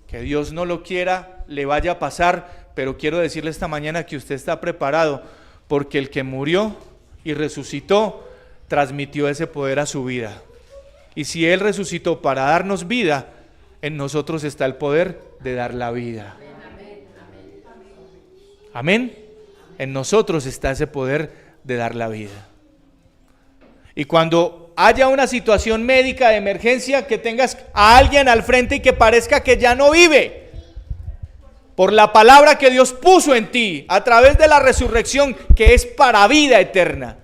que Dios no lo quiera, le vaya a pasar, pero quiero decirle esta mañana que usted está preparado, porque el que murió y resucitó, transmitió ese poder a su vida. Y si Él resucitó para darnos vida, en nosotros está el poder de dar la vida. Amén. En nosotros está ese poder de dar la vida. Y cuando haya una situación médica de emergencia, que tengas a alguien al frente y que parezca que ya no vive, por la palabra que Dios puso en ti, a través de la resurrección, que es para vida eterna,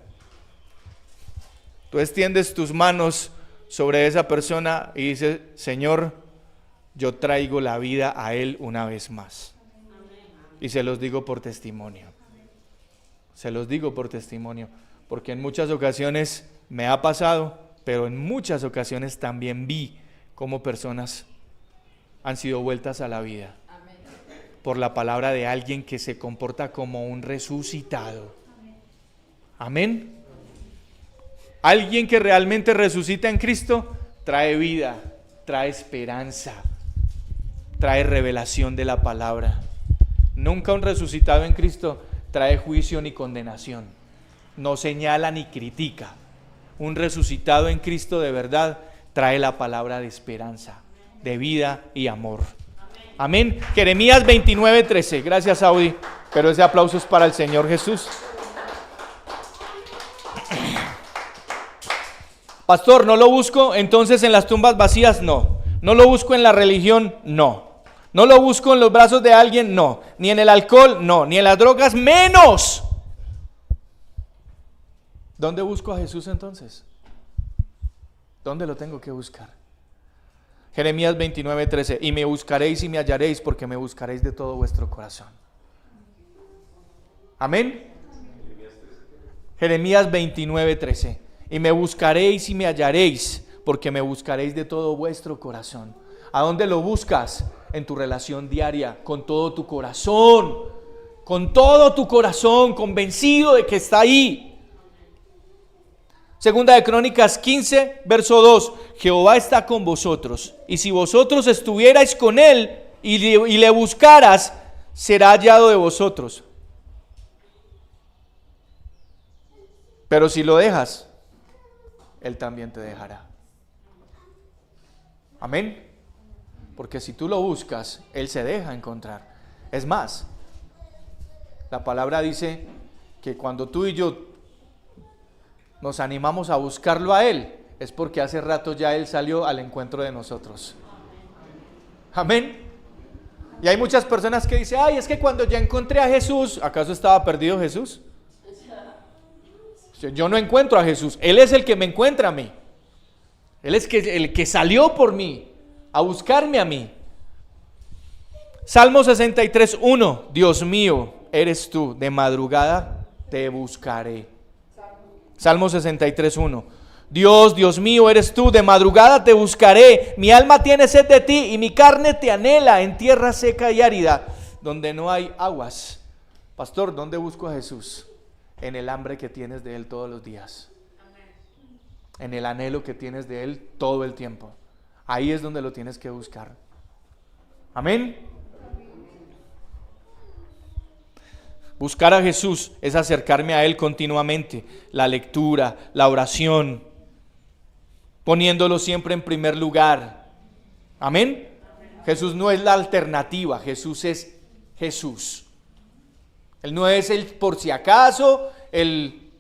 tú extiendes tus manos sobre esa persona y dices: Señor, yo traigo la vida a él una vez más. Y se los digo por testimonio. Se los digo por testimonio, porque en muchas ocasiones me ha pasado, pero en muchas ocasiones también vi cómo personas han sido vueltas a la vida por la palabra de alguien que se comporta como un resucitado. Amén. Alguien que realmente resucita en Cristo trae vida, trae esperanza, trae revelación de la palabra. Nunca un resucitado en Cristo trae juicio ni condenación, no señala ni critica. Un resucitado en Cristo de verdad trae la palabra de esperanza, de vida y amor. Amén. Jeremías 29:13. Gracias, Audi, pero ese aplauso es para el Señor Jesús. Pastor, ¿no lo busco entonces en las tumbas vacías? No. ¿No lo busco en la religión? No. ¿No lo busco en los brazos de alguien? No. ¿Ni en el alcohol? No. ¿Ni en las drogas? ¡Menos! ¿Dónde busco a Jesús entonces? ¿Dónde lo tengo que buscar? Jeremías 29:13. Y me buscaréis y me hallaréis, porque me buscaréis de todo vuestro corazón. Amén. Jeremías 29:13. Y me buscaréis y me hallaréis, porque me buscaréis de todo vuestro corazón. ¿A dónde lo buscas? En tu relación diaria, con todo tu corazón, convencido de que está ahí. Segunda de Crónicas 15, verso 2. Jehová está con vosotros, y si vosotros estuvierais con él y le buscaras, será hallado de vosotros. Pero si lo dejas, él también te dejará. Amén. Porque si tú lo buscas, él se deja encontrar. Es más, la palabra dice que cuando tú y yo nos animamos a buscarlo a él, es porque hace rato ya él salió al encuentro de nosotros. Amén. Y hay muchas personas que dicen: ay, es que cuando ya encontré a Jesús, ¿acaso estaba perdido Jesús? Yo no encuentro a Jesús, él es el que me encuentra a mí. Él es el que salió por mí a buscarme a mí. Salmo 63:1. Dios mío, eres tú, de madrugada te buscaré. Salmo 63:1. Dios, Dios mío, eres tú, de madrugada te buscaré, mi alma tiene sed de ti y mi carne te anhela en tierra seca y árida, donde no hay aguas. Pastor, ¿dónde busco a Jesús? En el hambre que tienes de Él todos los días. En el anhelo que tienes de Él todo el tiempo. Ahí es donde lo tienes que buscar. Amén. Buscar a Jesús es acercarme a Él continuamente. La lectura, la oración, poniéndolo siempre en primer lugar. Amén. Jesús no es la alternativa, Jesús es Jesús. Él no es el por si acaso, el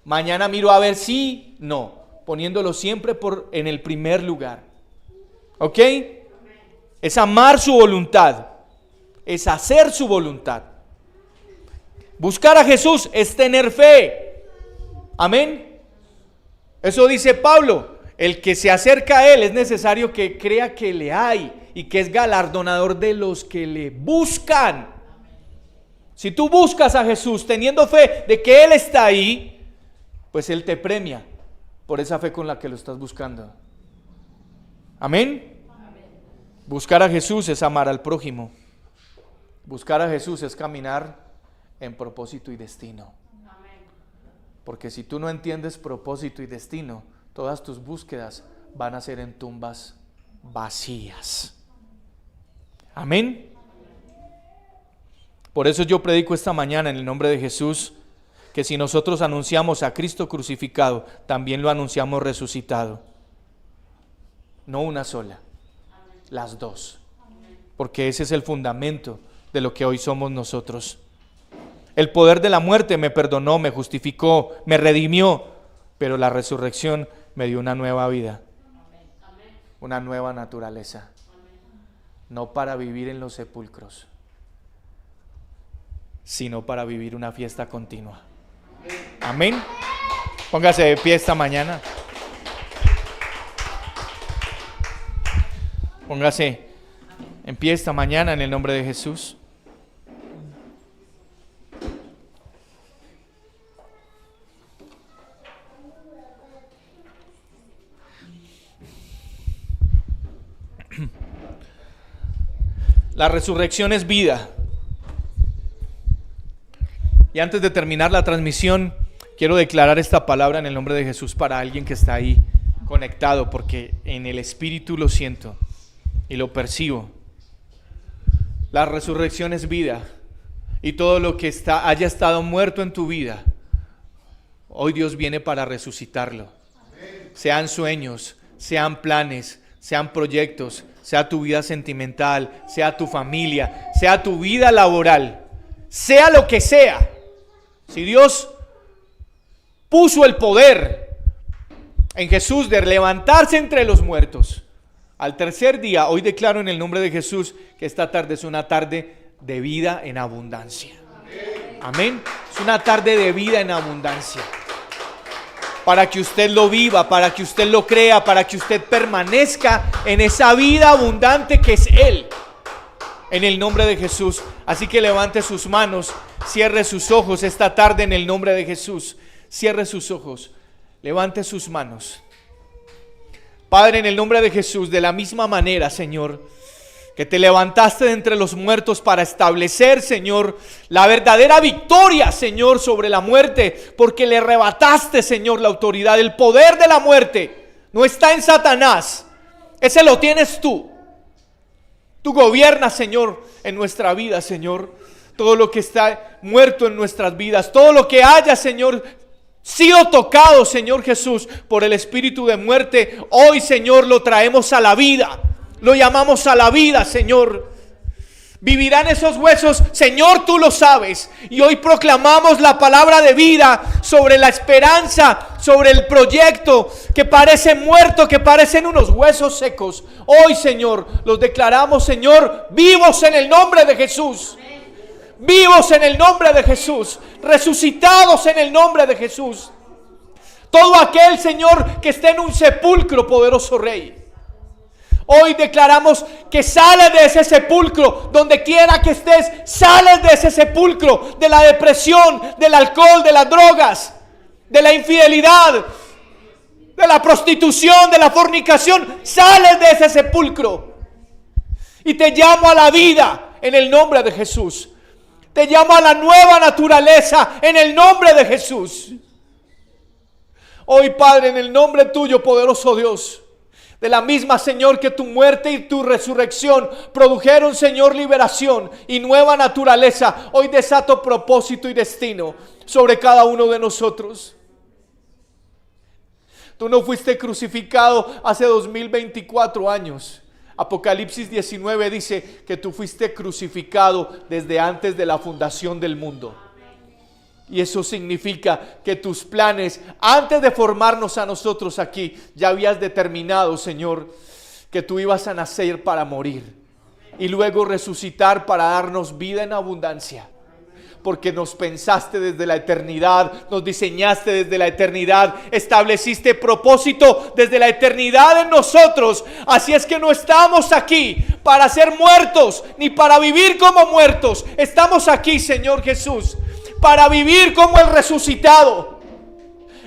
mañana miro a ver si, no, poniéndolo siempre en el primer lugar. ¿Ok? Es amar su voluntad, es hacer su voluntad. Buscar a Jesús es tener fe. Amén. Eso dice Pablo. El que se acerca a Él es necesario que crea que le hay y que es galardonador de los que le buscan. Si tú buscas a Jesús teniendo fe de que Él está ahí, pues Él te premia por esa fe con la que lo estás buscando. Amén. Buscar a Jesús es amar al prójimo. Buscar a Jesús es caminar en propósito y destino. Porque si tú no entiendes propósito y destino, todas tus búsquedas van a ser en tumbas vacías. Amén. Por eso yo predico esta mañana en el nombre de Jesús, que si nosotros anunciamos a Cristo crucificado, también lo anunciamos resucitado. No una sola, las dos. Porque ese es el fundamento de lo que hoy somos nosotros. El poder de la muerte me perdonó, me justificó, me redimió, pero la resurrección me dio una nueva vida, una nueva naturaleza, no para vivir en los sepulcros, sino para vivir una fiesta continua. Amén. Póngase de pie esta mañana. Póngase en pie esta mañana en el nombre de Jesús. La resurrección es vida. Y antes de terminar la transmisión, quiero declarar esta palabra en el nombre de Jesús para alguien que está ahí conectado, porque en el Espíritu lo siento y lo percibo. La resurrección es vida. Y todo lo que haya estado muerto en tu vida, hoy Dios viene para resucitarlo. Sean sueños, sean planes, sean proyectos, sea tu vida sentimental, sea tu familia, sea tu vida laboral, sea lo que sea. Si Dios puso el poder en Jesús de levantarse entre los muertos, al tercer día, hoy declaro en el nombre de Jesús que esta tarde es una tarde de vida en abundancia. Amén. Es una tarde de vida en abundancia. Para que usted lo viva, para que usted lo crea, para que usted permanezca en esa vida abundante que es Él. En el nombre de Jesús. Así que levante sus manos, cierre sus ojos esta tarde en el nombre de Jesús. Cierre sus ojos, levante sus manos. Padre, en el nombre de Jesús, de la misma manera, Señor, que te levantaste de entre los muertos para establecer, Señor, la verdadera victoria, Señor, sobre la muerte, porque le arrebataste, Señor, la autoridad. El poder de la muerte no está en Satanás, ese lo tienes tú. Tú gobiernas, Señor, en nuestra vida, Señor. Todo lo que está muerto en nuestras vidas, todo lo que haya, Señor, sido tocado, Señor Jesús, por el espíritu de muerte, hoy, Señor, lo traemos a la vida. Lo llamamos a la vida, Señor. ¿Vivirán esos huesos? Señor, tú lo sabes. Y hoy proclamamos la palabra de vida sobre la esperanza, sobre el proyecto que parece muerto, que parecen unos huesos secos. Hoy, Señor, los declaramos, Señor, vivos en el nombre de Jesús. Vivos en el nombre de Jesús. Resucitados en el nombre de Jesús. Todo aquel, Señor, que esté en un sepulcro, poderoso Rey, hoy declaramos que sales de ese sepulcro, donde quiera que estés, sales de ese sepulcro, de la depresión, del alcohol, de las drogas, de la infidelidad, de la prostitución, de la fornicación, sales de ese sepulcro. Y te llamo a la vida en el nombre de Jesús. Te llamo a la nueva naturaleza en el nombre de Jesús. Hoy, Padre, en el nombre tuyo, poderoso Dios, de la misma, Señor, que tu muerte y tu resurrección produjeron, Señor, liberación y nueva naturaleza, hoy desato propósito y destino sobre cada uno de nosotros. Tú no fuiste crucificado hace 2024 años. Apocalipsis 19 dice que tú fuiste crucificado desde antes de la fundación del mundo. Y eso significa que tus planes, antes de formarnos a nosotros aquí, ya habías determinado, Señor, que tú ibas a nacer para morir y luego resucitar para darnos vida en abundancia. Porque nos pensaste desde la eternidad, nos diseñaste desde la eternidad, estableciste propósito desde la eternidad en nosotros. Así es que no estamos aquí para ser muertos, ni para vivir como muertos. Estamos aquí, Señor Jesús, para vivir como el resucitado,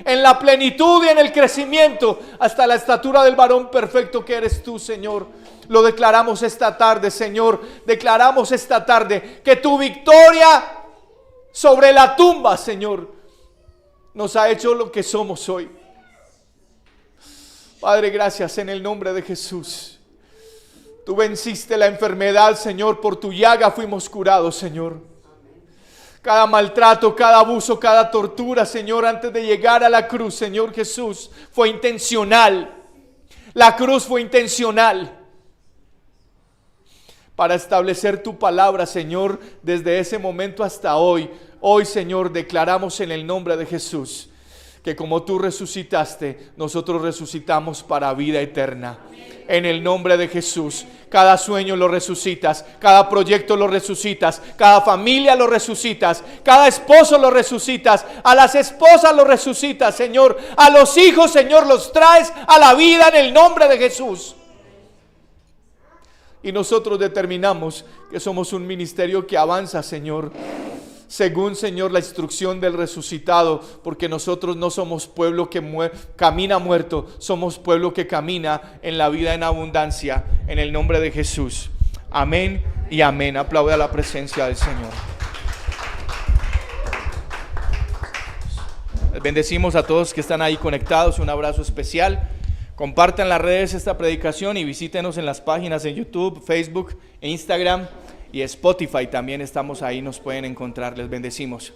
en la plenitud y en el crecimiento, hasta la estatura del varón perfecto que eres tú, Señor. Lo declaramos esta tarde, Señor. Declaramos esta tarde que tu victoria sobre la tumba, Señor, nos ha hecho lo que somos hoy. Padre, gracias en el nombre de Jesús. Tú venciste la enfermedad, Señor. Por tu llaga fuimos curados, Señor. Cada maltrato, cada abuso, cada tortura, Señor, antes de llegar a la cruz, Señor Jesús, fue intencional. La cruz fue intencional para establecer tu palabra, Señor, desde ese momento hasta hoy. Hoy, Señor, declaramos en el nombre de Jesús que como tú resucitaste, nosotros resucitamos para vida eterna. En el nombre de Jesús, cada sueño lo resucitas, cada proyecto lo resucitas, cada familia lo resucitas, cada esposo lo resucitas, a las esposas lo resucitas, Señor, a los hijos, Señor, los traes a la vida en el nombre de Jesús. Y nosotros determinamos que somos un ministerio que avanza, Señor, según, Señor, la instrucción del resucitado, porque nosotros no somos pueblo que camina muerto, somos pueblo que camina en la vida en abundancia, en el nombre de Jesús. Amén y amén. Aplaude a la presencia del Señor. Les bendecimos a todos que están ahí conectados, un abrazo especial. Compartan en las redes esta predicación y visítenos en las páginas en YouTube, Facebook e Instagram. Y Spotify también estamos ahí, nos pueden encontrar. Les bendecimos.